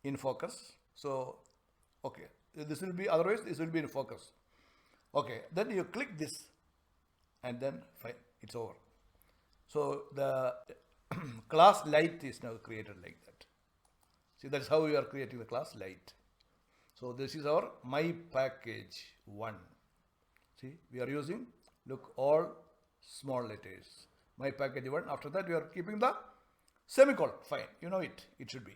in focus. So okay, this will be, otherwise this will be in focus. Okay, then you click this and then fine, it's over. So the class light is now created like that. See, that's how we are creating the class light. So this is our my package 1. See, we are using, look, all small letters. My package 1. After that we are keeping the semicolon. Fine, you know it should be.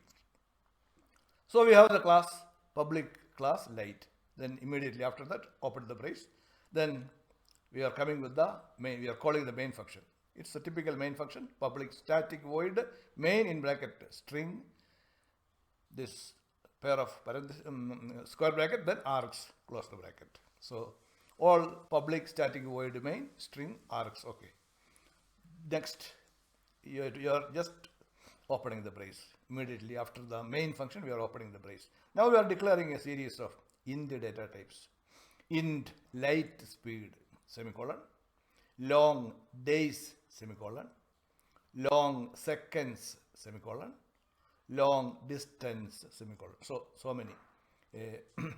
So we have the class, public class light. Then immediately after that, open the brace. Then we are coming with the main, we are calling the main function. It's a typical main function, public static void main in bracket string, this pair of square bracket, then args, close the bracket. So all public static void main string args. Okay. Next, you are just opening the brace. Immediately after the main function, we are opening the brace. Now we are declaring a series of int data types. Int light speed, semicolon, long days, semicolon, long seconds, semicolon, long distance, semicolon. So many.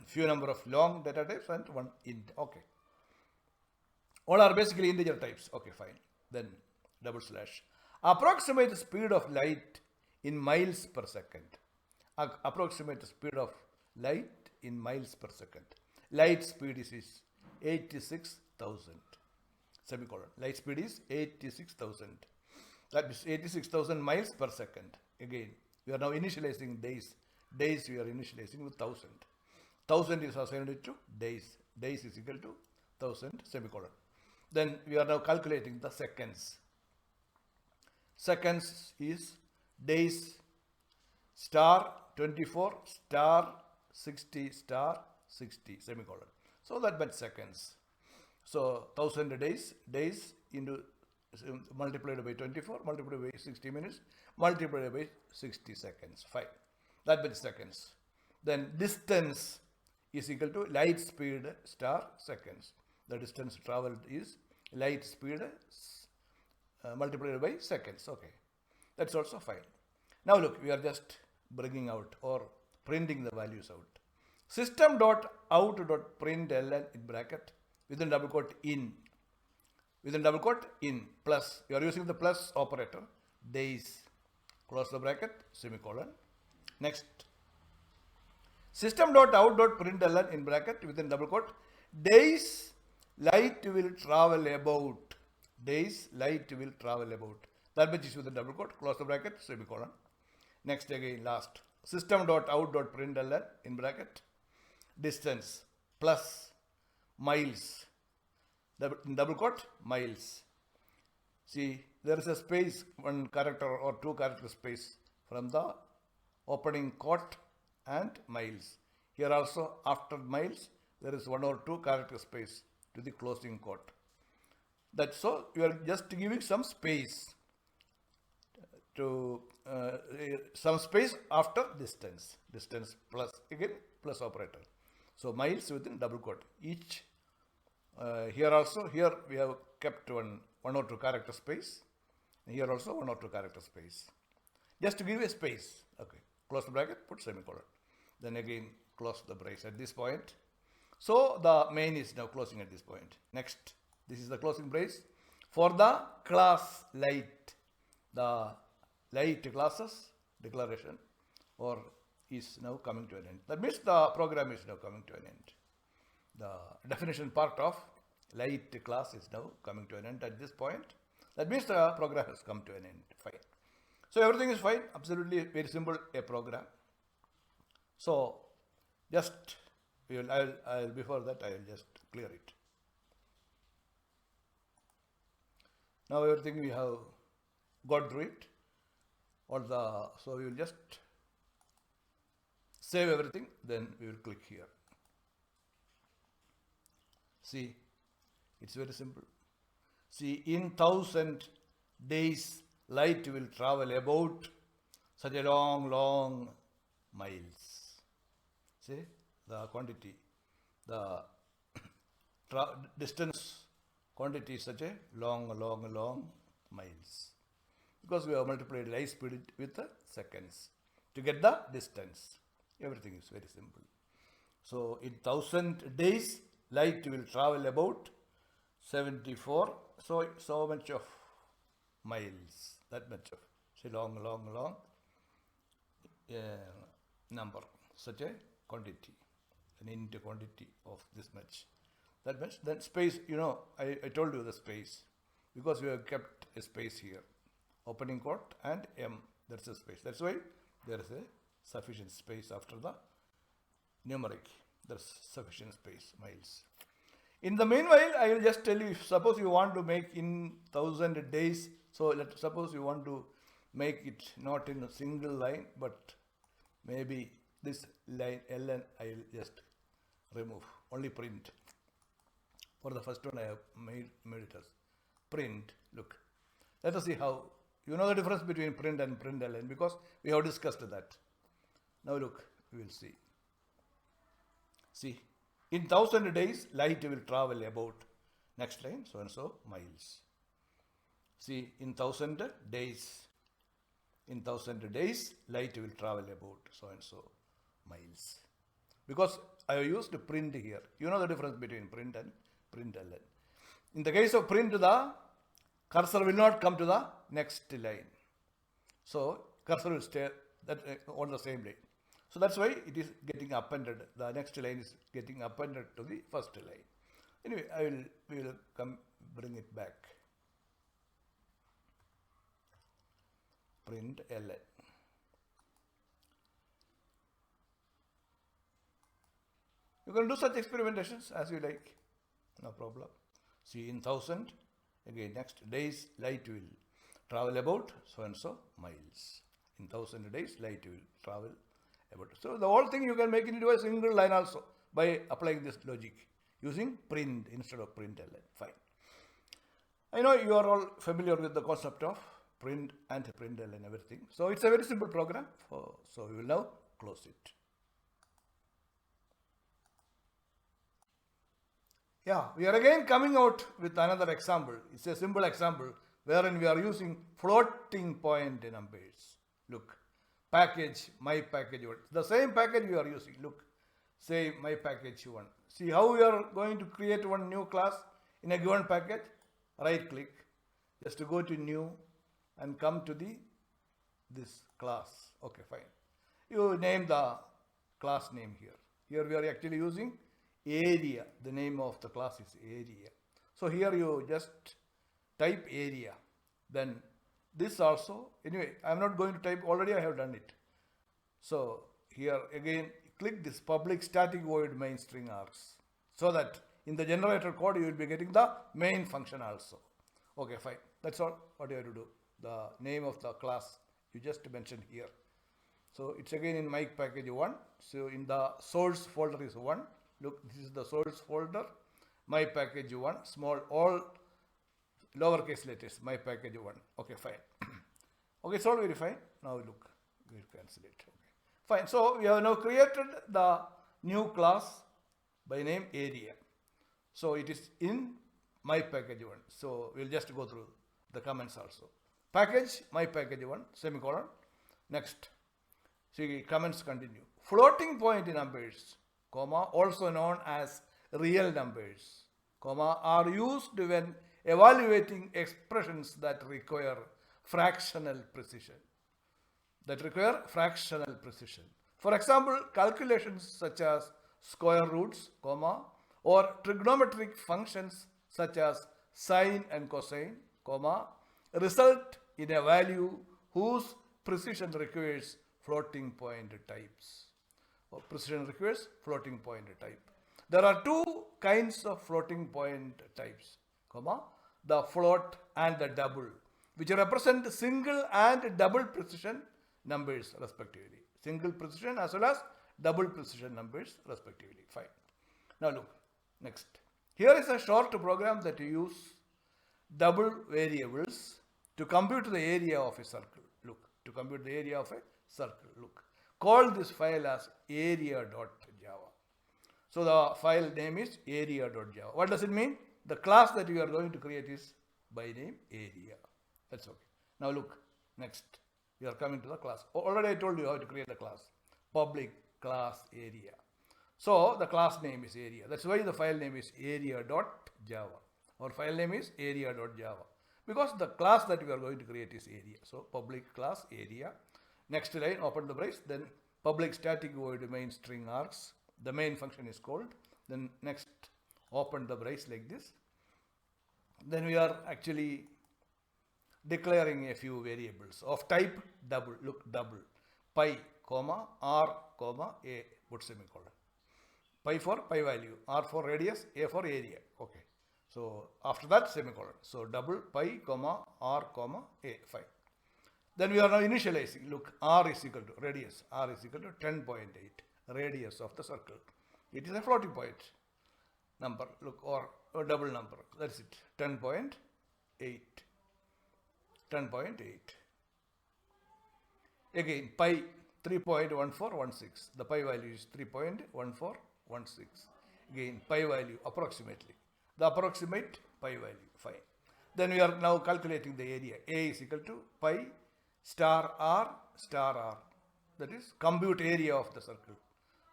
Few number of long data types and one int. Okay. All are basically integer types. Okay, fine. Then double slash. Approximate the speed of light in miles per second. Approximate the speed of light in miles per second. Light speed is 86,000. Semicolon. Light speed is 86,000. That is 86,000 miles per second. Again, we are now initializing days. Days we are initializing with 1,000. 1,000 is assigned to days. Days is equal to 1,000, semicolon. Then we are now calculating the seconds. Seconds is days star 24 star 60 star 60, semicolon. So that meant seconds. So 1,000 days into multiplied by 24, multiplied by 60 minutes, multiplied by 60 seconds. Fine. That means seconds. Then distance is equal to light speed star seconds. The distance traveled is light speed multiplied by seconds. Okay. That's also fine. Now look, we are just bringing out or printing the values out. System.out.println in bracket within double quote in. Within double quote in plus. You are using the plus operator. Days. Close the bracket. Semicolon. Next. System.out.println in bracket within double quote. Days light will travel about. Days light will travel about. That much is within double quote. Close the bracket. Semicolon. Next again last. System.out.println in bracket. Distance plus miles. Double quote miles. See, there is a space, one character or two character space from the opening quote and miles. Here also after miles there is one or two character space to the closing quote. That's so you are just giving some space. to some space after distance. Distance plus, again, plus operator. So miles within double quote. Each, here also, here we have kept one or two character space. Here also 1 or 2 character space. Just to give a space. Okay. Close the bracket, put semicolon. Then again, close the brace at this point. So the main is now closing at this point. Next, this is the closing brace for the class light. The light classes declaration or is now coming to an end. That means the program is now coming to an end. The definition part of light class is now coming to an end at this point. That means the program has come to an end. Fine. So everything is fine. Absolutely very simple a program. So just I'll before that I will just clear it. Now everything we have got through it. So we will just save everything. Then we will click here. See, it's very simple. See, in 1,000 days, light will travel about such a long miles. See, the quantity, the distance quantity is such a long miles. Because we have multiplied light speed with the seconds to get the distance. Everything is very simple. So, in 1,000 days, light will travel about 74, so much of miles, that much of, say long number, such a quantity, an int quantity of this much. That much, then space, I told you the space, because we have kept a space here, opening quote and M, that's a space. That's why there is a sufficient space after the numeric, there's sufficient space, miles. In the meanwhile, I will just tell you, if suppose you want to make in 1,000 days, so suppose you want to make it not in a single line, but maybe this line ln I will just remove, only print. For the first one I have made it as print. Look, let us see how, you know the difference between print and println because we have discussed that. Now look, we will see. See. In 1,000 days, light will travel about, next line, so and so miles. See, in 1,000 days, light will travel about, so and so miles. Because I have used print here. You know the difference between print and println. In the case of print, the cursor will not come to the next line. So, cursor will stay on the same line. So that's why it is getting appended. The next line is getting appended to the first line. Anyway, we will bring it back. Print ln. You can do such experimentations as you like. No problem. See, in 1,000, again next days, light will travel about so and so miles. In 1,000 days, light will travel. So the whole thing you can make it into a single line also by applying this logic using print instead of println. Fine. I know you are all familiar with the concept of print and println and everything. So it's a very simple program. So we will now close it. Yeah, we are again coming out with another example. It's a simple example wherein we are using floating point numbers. Look. Package, my package 1. The same package we are using. Look, say my package 1. See how we are going to create one new class in a given package? Right click, just to go to new and come to this class. Okay, fine. You name the class name here. Here we are actually using area. The name of the class is area. So here you just type area. Then this also, anyway, I am not going to type, already I have done it. So here again, click this public static void main string args, so that in the generator code you will be getting the main function also. Okay, fine. That's all what you have to do. The name of the class you just mentioned here. So it's again in my package 1. So in the source folder is 1. Look, this is the source folder. My package 1, small, all lowercase letters, my package 1. Okay, fine. Okay, it's all very fine. Now look, we'll cancel it. Okay. Fine. So we have now created the new class by name area. So it is in my package 1. So we'll just go through the comments also. Package, my package 1, semicolon. Next. See, comments continue. Floating point numbers, comma, also known as real numbers, comma, are used when evaluating expressions that require fractional precision. For example, calculations such as square roots, comma, or trigonometric functions such as sine and cosine, comma, result in a value whose precision requires floating point types. There are 2 kinds of floating point types, comma, the float and the double, which represent single and double precision numbers respectively. Single precision as well as double precision numbers respectively. Fine. Now look, next. Here is a short program that you use double variables to compute the area of a circle. Look, to compute the area of a circle. Look, call this file as area.java. So the file name is area.java. What does it mean? The class that you are going to create is by name area. That's okay. Now look, next. We are coming to the class. Already I told you how to create the class. Public class area. So the class name is area. That's why the file name is area.java. Our file name is area.java. Because the class that we are going to create is area. So public class area. Next line, open the brace. Then public static void main string args. The main function is called. Then next, open the brace like this. Then we are actually declaring a few variables of type double. Look, double. Pi, comma, r, comma, a, put semicolon. Pi for pi value, r for radius, a for area. Okay. So after that, semicolon. So double pi, comma, r, comma, a, fine. Then we are now initializing. Look, r is equal to radius. R is equal to 10.8, radius of the circle. It is a floating point number. Look, or a double number. That's it. 10.8. 10.8. Again, pi 3.1416. The pi value is 3.1416. Again, pi value approximately. The approximate pi value. Fine. Then we are now calculating the area. A is equal to pi star r. That is compute area of the circle.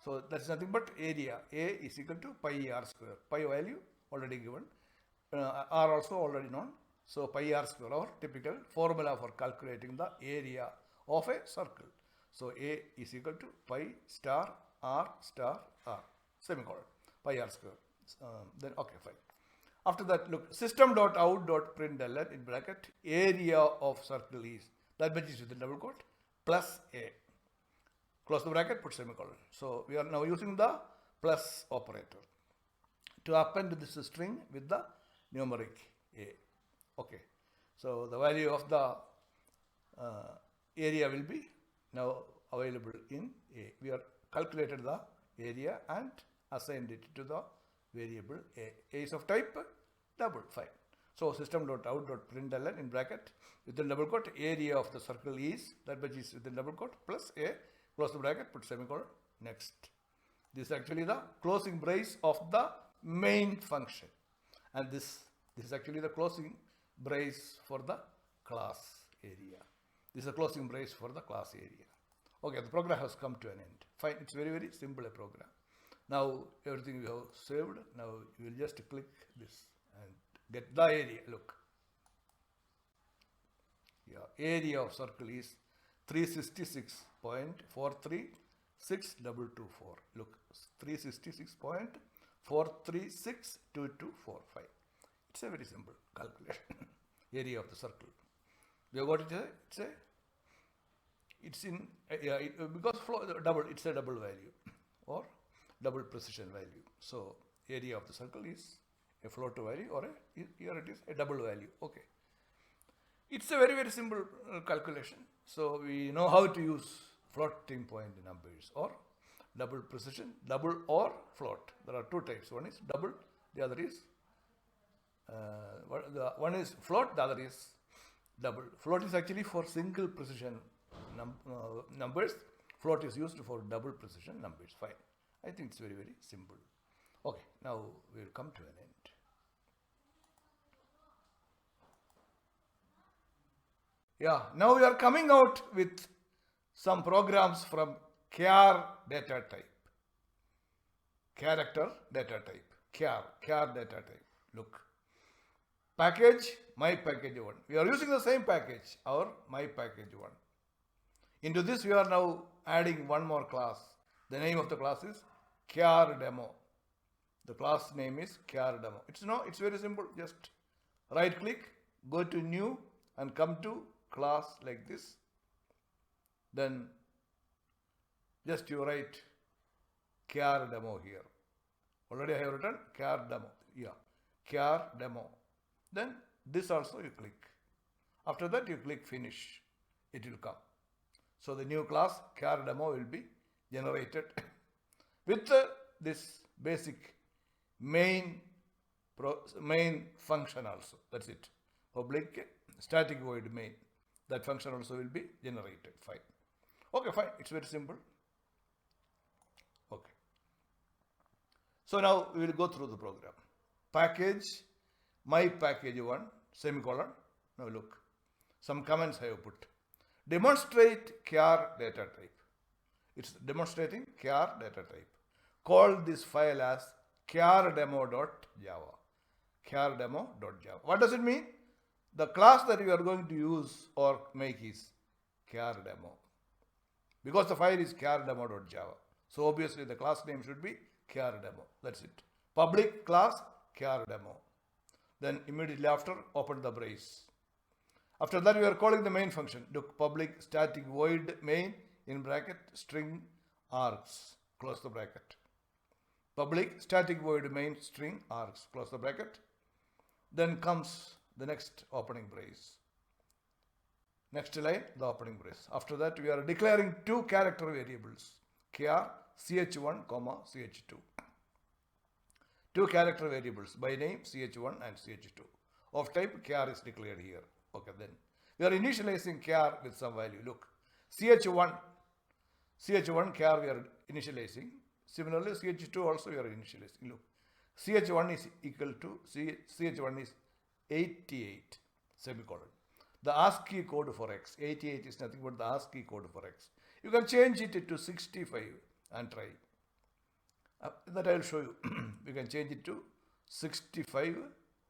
So that's nothing but area. A is equal to pi r square. Pi value already given. R also already known. So pi r square, our typical formula for calculating the area of a circle. So A is equal to pi star r, semicolon, pi r square. Then okay, fine. After that, look, system.out.println in bracket, area of circle is, that much is within double quote, plus A. Close the bracket, put semicolon. So we are now using the plus operator to append this string with the numeric A. Okay. So the value of the area will be now available in A. We are calculated the area and assigned it to the variable A. A is of type double, fine. So system.out.println in bracket within double quote, area of the circle is, that much is within double quote, plus A, close the bracket, put semicolon, next. This is actually the closing brace of the main function. And this is actually the closing brace for the class area. This is a closing brace for the class area. Okay, the program has come to an end. Fine, it's very, very simple a program. Now everything we have saved. Now you will just click this and get the area. Look. Yeah, area of circle is 366.436224. Look, 366.436224. It's a very simple calculation. Area of the circle. We have got it. It's in because double. It's a double value or double precision value. So area of the circle is a float value or here it is a double value. Okay. It's a very, very simple calculation. So we know how to use floating point numbers or double precision, double or float. There are two types. One is double, the other is one is float, the other is double. Float is actually for single precision numbers. Float is used for double precision numbers. Fine. I think it's very, very simple. Okay, now we will come to an end. Yeah, now we are coming out with some programs from char data type. Character data type. Char data type. Look. Package, my package 1. We are using the same package, our my package 1. Into this we are now adding one more class. The name of the class is char demo. The class name is char demo. It's very simple. Just right click, go to new and come to class like this. Then just you write char demo here. Already I have written char demo. Yeah, char demo. Then this also you click. After that you click finish. It will come. So the new class char demo will be generated with this basic main function also. That's it. Public static void main. That function also will be generated. Fine. Okay, fine. It's very simple. Okay. So now we will go through the program. Package, my package 1, semicolon. Now look, some comments I have put. Demonstrate char data type. It's demonstrating char data type. Call this file as chardemo.java. Chardemo.java. What does it mean? The class that we are going to use or make is chardemo. Because the file is chardemo.java. So obviously the class name should be chardemo. That's it. Public class chardemo. Then immediately after, open the brace. After that, we are calling the main function. Look, public static void main in bracket string args. Close the bracket. Public static void main string args. Close the bracket. Then comes the next opening brace. Next line, the opening brace. After that, we are declaring two character variables. Char ch1, ch2. Two character variables by name ch1 and ch2. Of type char is declared here. Okay, then we are initializing char with some value. Look, ch1 char we are initializing. Similarly, ch2 also we are initializing. Look, ch1 is equal to ch1 is 88 semicolon. The ASCII code for x. 88 is nothing but the ASCII code for x. You can change it to 65 and try. That I will show you. We can change it to 65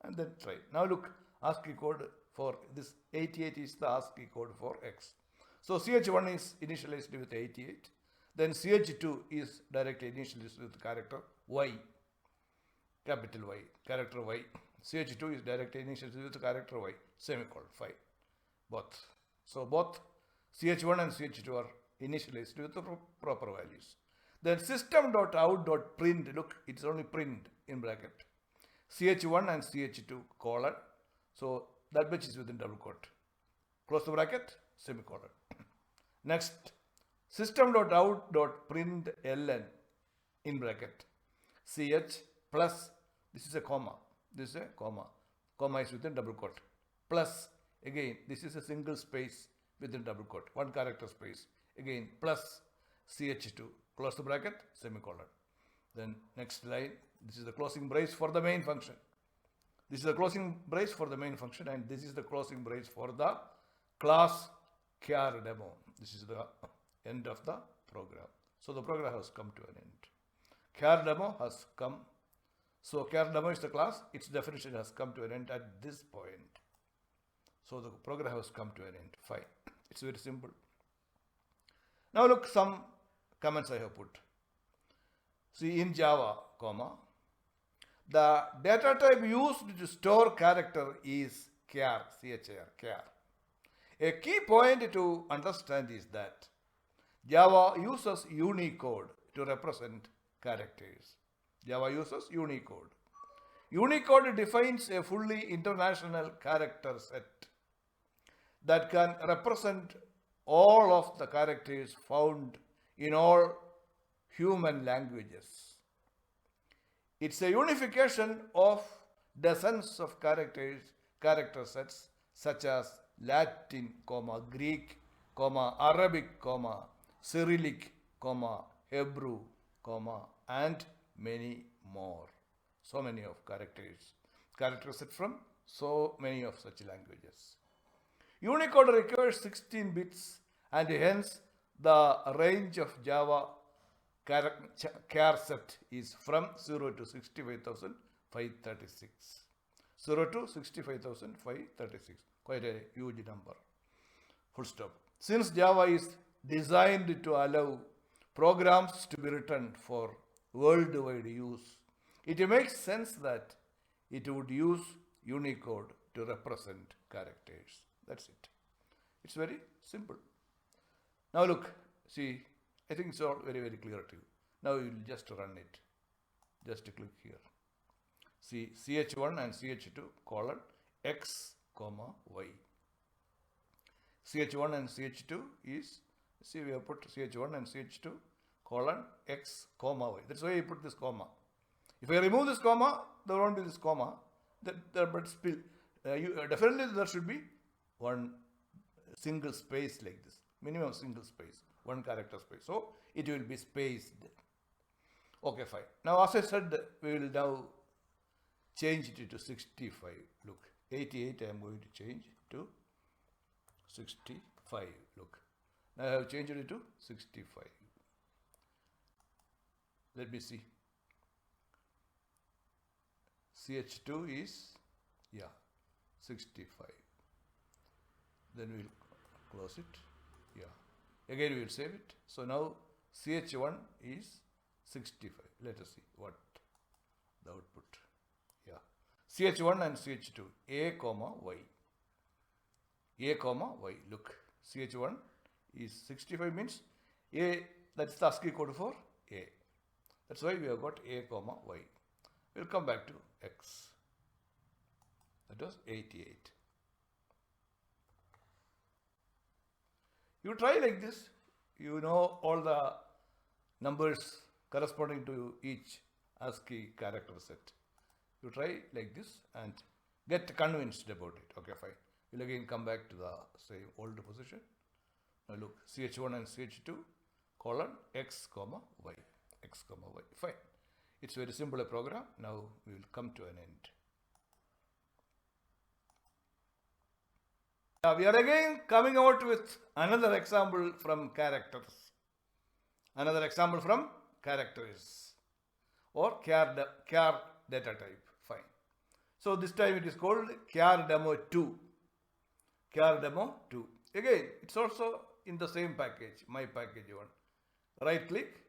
and then try. Now look, ASCII code for this 88 is the ASCII code for x. So ch1 is initialized with 88. Then ch2 is directly initialized with character y. Capital Y. Character y. ch2 is directly initialized with character y. Semicolon. 5. Both. So both ch1 and ch2 are initialized with the proper values. Then system.out.print, look, it's only print in bracket. ch1 and ch2 colon. So that which is within double quote. Close the bracket, semicolon. Next, system.out.println in bracket. ch plus, this is a comma. This is a comma. Comma is within double quote. Plus, again, this is a single space within double quote. One character space. Again, plus ch2. Close the bracket, semicolon. Then next line, this is the closing brace for the main function. This is the closing brace for the main function and this is the closing brace for the class char demo. This is the end of the program. So the program has come to an end. Char demo has come. So char demo is the class. Its definition has come to an end at this point. So the program has come to an end. Fine. It's very simple. Now look, some comments I have put. See, in Java, comma, the data type used to store character is char, char. A key point to understand is that Java uses Unicode to represent characters. Java uses Unicode. Unicode defines a fully international character set that can represent all of the characters found in all human languages. It's a unification of dozens of character sets such as Latin, Greek, Arabic, Cyrillic, Hebrew, and many more. So many of characters set from so many of such languages. Unicode requires 16 bits and hence the range of Java char set is from 0 to 65,536. 0 to 65,536. Quite a huge number. Full stop. Since Java is designed to allow programs to be written for worldwide use, it makes sense that it would use Unicode to represent characters. That's it. It's very simple. Now look, see, I think it's all very, very clear to you. Now you will just run it. Just click here. See, ch1 and ch2 : x, y. ch1 and ch2 is, see, we have put ch1 and ch2 : x, y. That's why I put this comma. If I remove this comma, there won't be this comma. But still, definitely there should be one single space like this. Minimum single space. One character space. So it will be spaced. Okay, fine. Now, as I said, we will now change it to 65. Look, 88 I am going to change to 65. Look, now I have changed it to 65. Let me see. ch2 is, 65. Then we will close it. Again we will save it. So now ch1 is 65. Let us see what the output. ch1 and ch2, a, y. A, y. Look, ch1 is 65 means a, that's the ASCII code for a. That's why we have got a, y. We'll come back to x. That was 88. You try like this, you know all the numbers corresponding to each ASCII character set. You try like this and get convinced about it. Okay, fine. We'll again come back to the same old position. Now look, ch1 and ch2 : x, y. X, y. Fine. It's very simple a program. Now we will come to an end. Now we are again coming out with another example from characters. Another example from characters or char data type. Fine. So this time it is called char demo 2. Char demo 2. Again, it's also in the same package, my package one. Right click,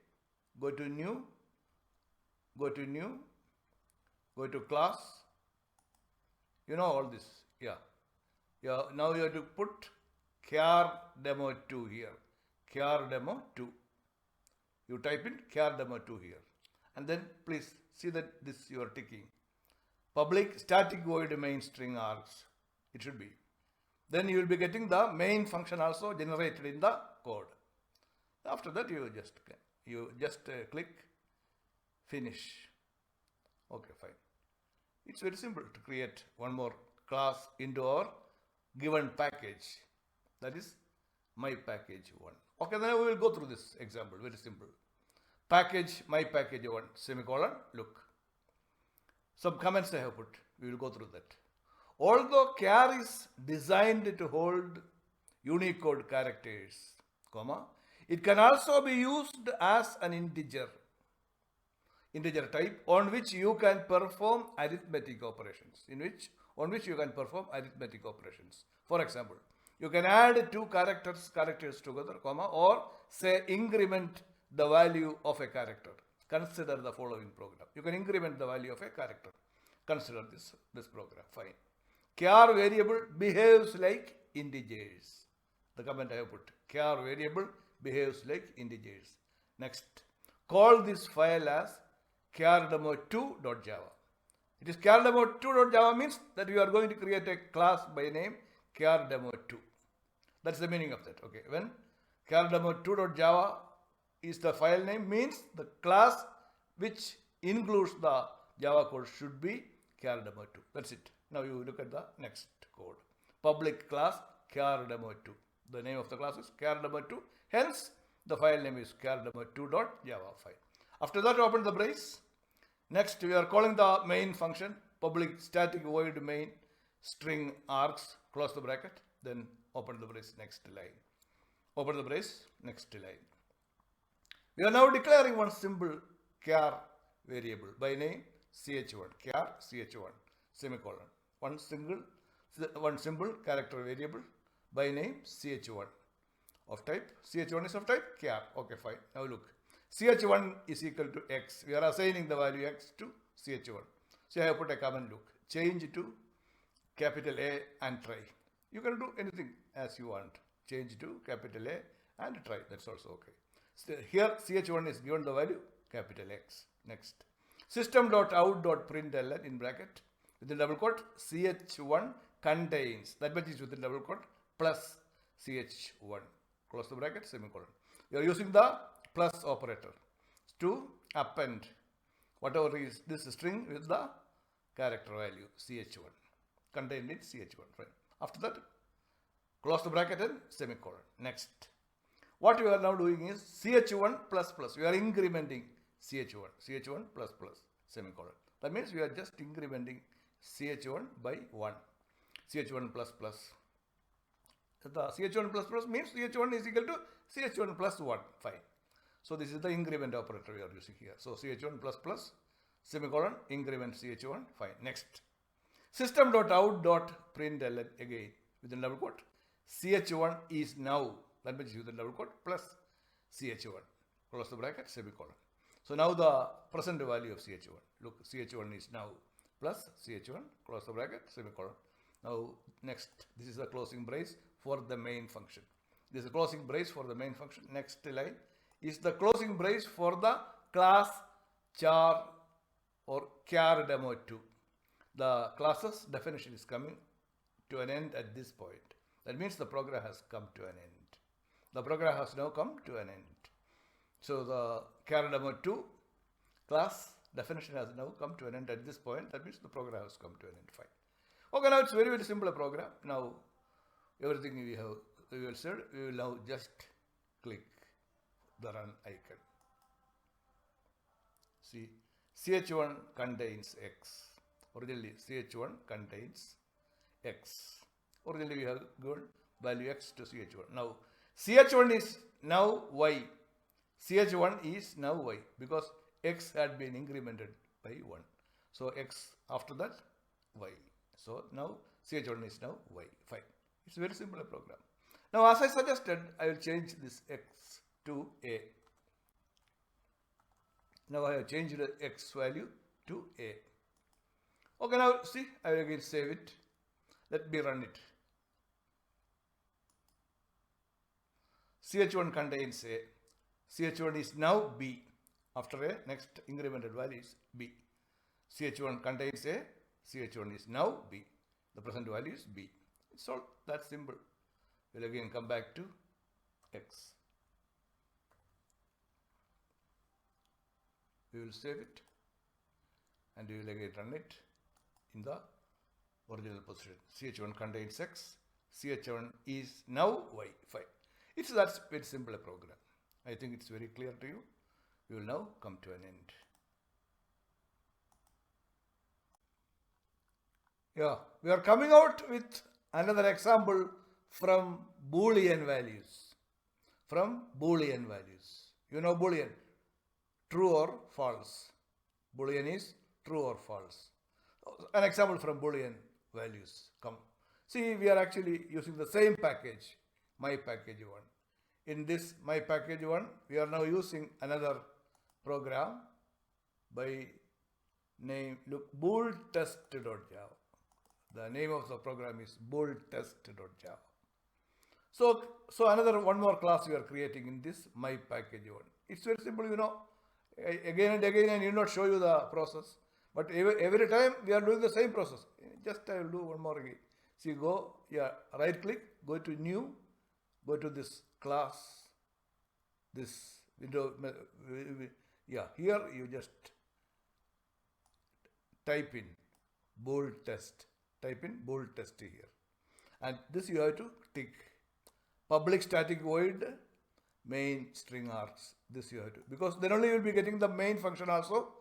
go to new, go to class. You know all this. Now you have to put char demo 2 here. Char demo 2. You type in char demo 2 here. And then please see that this you are ticking. Public static void main string args. It should be. Then you will be getting the main function also generated in the code. After that you just click finish. Okay, fine. It's very simple to create one more class into our given package. That is my package 1. Okay, then we will go through this example. Very simple. Package my package 1 semicolon. Look, some comments I have put. We will go through that. Although char is designed to hold Unicode characters, it can also be used as an integer type on which you can perform arithmetic operations. On which you can perform arithmetic operations. For example, you can add two characters together, or say increment the value of a character. Consider the following program. You can increment the value of a character. Consider this program. Fine. Char variable behaves like integers. The comment I have put. Char variable behaves like integers. Next, call this file as chardemo2.java. It is chardemo2.java means that you are going to create a class by name chardemo2. That's the meaning of that. Okay. When chardemo2.java is the file name means the class which includes the Java code should be chardemo2. That's it. Now you look at the next code. Public class char demo 2. The name of the class is char demo 2. Hence, the file name is char demo 2.java file. After that, open the brace. Next, we are calling the main function public static void main string args, close the bracket, then open the brace, next line. Open the brace, next line. We are now declaring one simple char variable by name ch1, char ch1, semicolon. One simple character variable by name ch1 of type, ch1 is of type char. Okay, fine. Now look, ch1 is equal to x. We are assigning the value x to ch1. So I have put a command, look, change to capital A and try. You can do anything as you want. Change to capital A and try. That's also okay. So here ch1 is given the value capital X. Next. System.out.println in bracket within double quote ch1 contains, that much is within double quote, plus ch1. Close the bracket, semicolon. We are using the plus operator to append whatever is this string with the character value ch1 contained in ch1. Right. After that, close the bracket and semicolon. Next. What we are now doing is ch1 plus plus. We are incrementing ch1 plus plus, semicolon. That means we are just incrementing ch1 by 1. ch1 plus plus. The ch1 plus plus means ch1 is equal to ch1 plus 1. Fine. So this is the increment operator we are using here. So ch1 plus plus, semicolon, increment ch1. Fine. Next. System.out.println again within double quote. ch1 is now, that means within double quote, plus ch1. Close the bracket, semicolon. So now the present value of ch1. Look, ch1 is now plus ch1, close the bracket, semicolon. Now next, this is the closing brace for the main function. This is the closing brace for the main function. Next line is the closing brace for the class char or char demo 2. The class's definition is coming to an end at this point. That means the program has come to an end. The program has now come to an end. So the char demo 2 class definition has now come to an end at this point. That means the program has come to an end. Fine. Okay, now it's very, very simple program. Now everything we will said, we will now just click the run icon. See, ch1 contains x. Originally ch1 contains x. Originally we have given value x to ch1. Now ch1 is now y. ch1 is now y because x had been incremented by 1. So x after that y. So now ch1 is now y. Fine. It's a very simple program. Now as I suggested, I will change this x to a. Now I have changed the x value to a. Okay, now see, I will again save it. Let me run it. ch1 contains a. ch1 is now b. After a, next incremented value is b. ch1 contains a. ch1 is now b. The present value is b. It's all that simple. We'll again come back to x. We will save it and we will again run it in the original position. ch1 contains x. ch1 is now y. Fine. It's that very simple a program. I think it's very clear to you. We will now come to an end. Yeah, we are coming out with another example from Boolean values. From Boolean values. You know Boolean, true or false. Boolean is true or false. An example from Boolean values. Come. See, we are actually using the same package, my package 1. In this my package 1, we are now using another program by name, look, booltest.java. The name of the program is booltest.java. So one more class we are creating in this my package 1. It's very simple, you know. Again and again I need not show you the process. But every time we are doing the same process. Just I will do one more again. See, go, right click, go to new, go to this class, this window, here you just type in bool test. Type in bool test here. And this you have to tick. Public static void main string args. This you have to, because then only you will be getting the main function also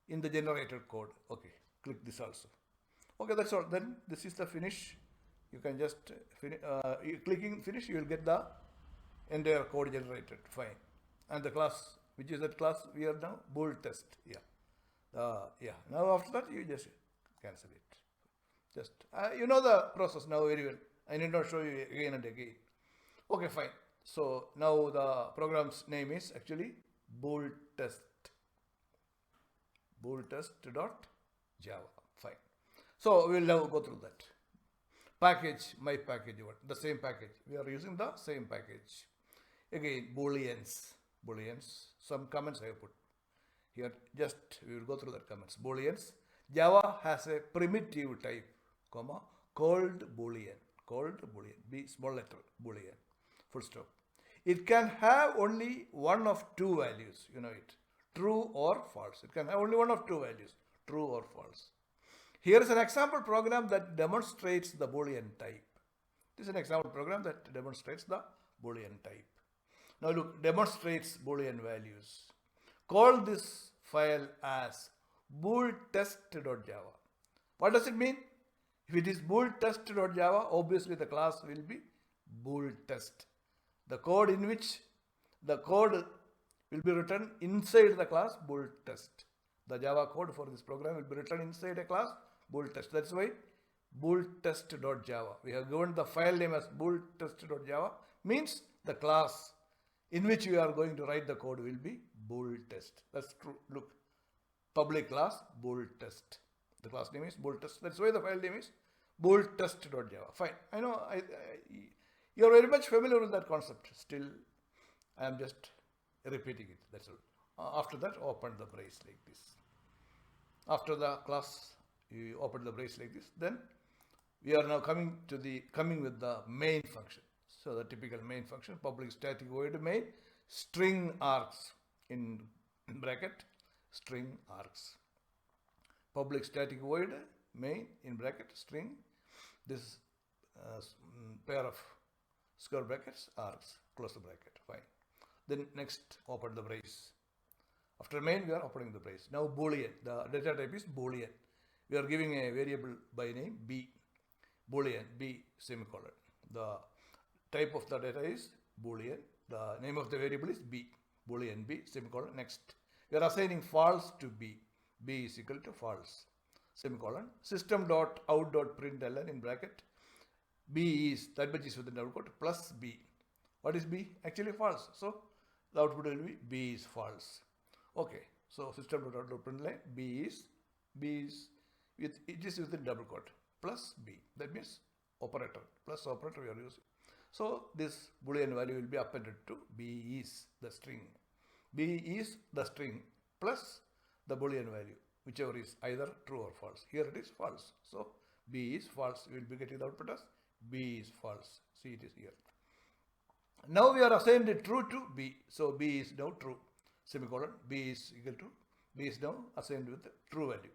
in the generated code. Okay, click this also. Okay, that's all. Then this is the finish. You can just clicking finish, you will get the entire code generated. Fine. And the class, which is that class we are now, bool test. Yeah. Now after that you just cancel it. Just you know the process now very well. I need not show you again and again. Okay, fine. So now the program's name is actually bool test. Bool test.java. Fine. So we will now go through that. Package, my package, the same package. We are using the same package. Again, booleans. Some comments I have put here. Just we will go through that comments. Booleans. Java has a primitive type, comma, called boolean. B small letter boolean. Full stop. It can have only one of two values. You know it. True or false. It can have only one of two values. True or false. Here is an example program that demonstrates the Boolean type. This is an example program that demonstrates the Boolean type. Now look, demonstrates Boolean values. Call this file as booltest.java. What does it mean? If it is booltest.java, obviously the class will be booltest. The code in which the code will be written inside the class booltest. The Java code for this program will be written inside a class booltest. That's why booltest.java. We have given the file name as booltest.java, means the class in which we are going to write the code will be booltest. That's true. Look, public class booltest. The class name is booltest. That's why the file name is booltest.java. Fine. I know you are very much familiar with that concept. Still, I am just repeating it. That's all. After that, open the brace like this. After the class, you open the brace like this. Then we are now coming with the main function. So the typical main function, public static void main, string args in bracket, string args. Public static void main in bracket, string, this pair of square brackets, args, close the bracket. Fine. Then next, open the brace. After main, we are opening the brace. Now Boolean, the data type is Boolean. We are giving a variable by name B. Boolean, B semicolon. The type of the data is Boolean. The name of the variable is B. Boolean B semicolon. Next, we are assigning false to B. B is equal to false. Semicolon. System.out.println in bracket. B is, that much is within double quote, plus B. What is B? Actually false. So the output will be B is false. Okay. So system.out.println B is it is within double quote plus B. That means operator, plus operator we are using. So this Boolean value will be appended to B is the string. B is the string plus the Boolean value, whichever is either true or false. Here it is false. So B is false. We will be getting the output as B is false. See, it is here. Now we are assigned true to B. So B is now true. Semicolon. B is equal to, B is now assigned with the true value.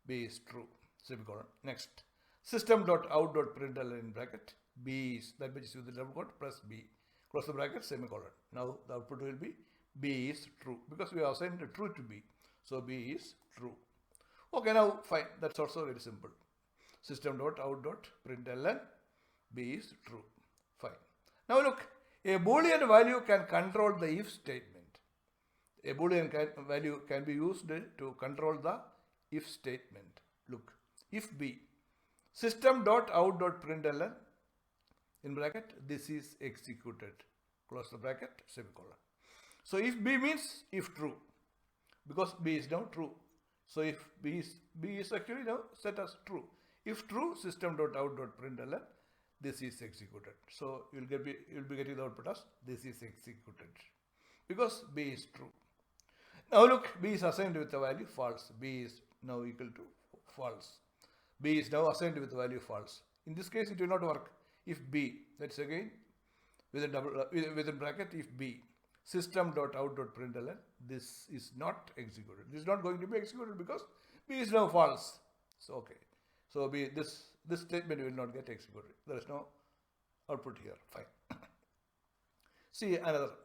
B is true. Semicolon. Next. System.out.println in bracket. B is, that which is with the double quote, plus B. Close the bracket, semicolon. Now the output will be B is true, because we have assigned true to B. So B is true. Okay, now fine. That's also very simple. System.out.println B is true. Fine. Now look, a Boolean value can control the if statement. A Boolean value can be used to control the if statement. Look, if B, system.out.println in bracket, this is executed. Close the bracket, semicolon. So if B means if true, because B is now true. So if B is actually now set as true. If true, system.out.println, this is executed. So you will be getting the output as this is executed, because B is true. Now look, B is assigned with the value false. B is now equal to false. B is now assigned with the value false. In this case, it will not work. If B, that's again within bracket, if B, system.out.println, this is not executed. This is not going to be executed because B is now false. So okay. So B, this this statement will not get executed. There is no output here. Fine. See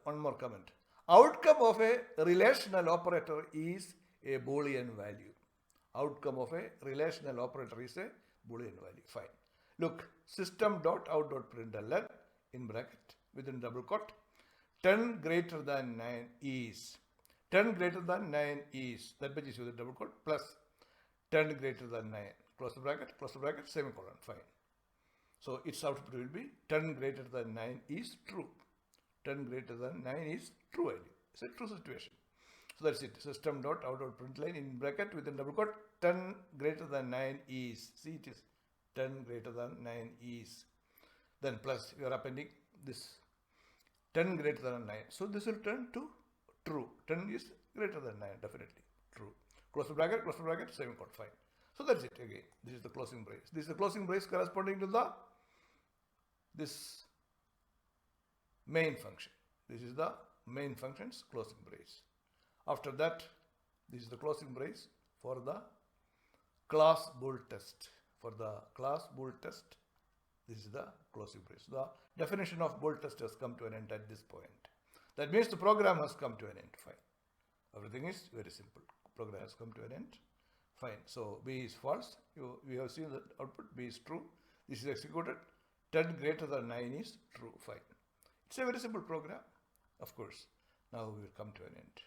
one more comment. Outcome of a relational operator is a Boolean value. Outcome of a relational operator is a Boolean value. Fine. Look, system.out.println in bracket within double quote 10 greater than 9 is 10 greater than 9 is, that much is within double quote, plus 10 greater than 9, close the bracket, semicolon. Fine. So its output will be 10 greater than 9 is true. 10 greater than 9 is true value. It's a true situation. So that's it. System.out.println in bracket within double quote 10 greater than 9 is. See, it is 10 greater than 9 is. Then plus you are appending this 10 greater than 9. So this will turn to true. 10 is greater than 9, definitely true. Close the bracket, semicolon. Fine. So that's it again. This is the closing brace. This is the closing brace corresponding to this main function. This is the main function's closing brace. After that, this is the closing brace for the class bool test. For the class bool test, this is the closing brace. The definition of bool test has come to an end at this point. That means the program has come to an end. Fine. Everything is very simple. Program has come to an end. Fine. So B is false. We have seen that output. B is true. This is executed. 10 greater than 9 is true. Fine. It's a very simple program. Of course. Now we will come to an end.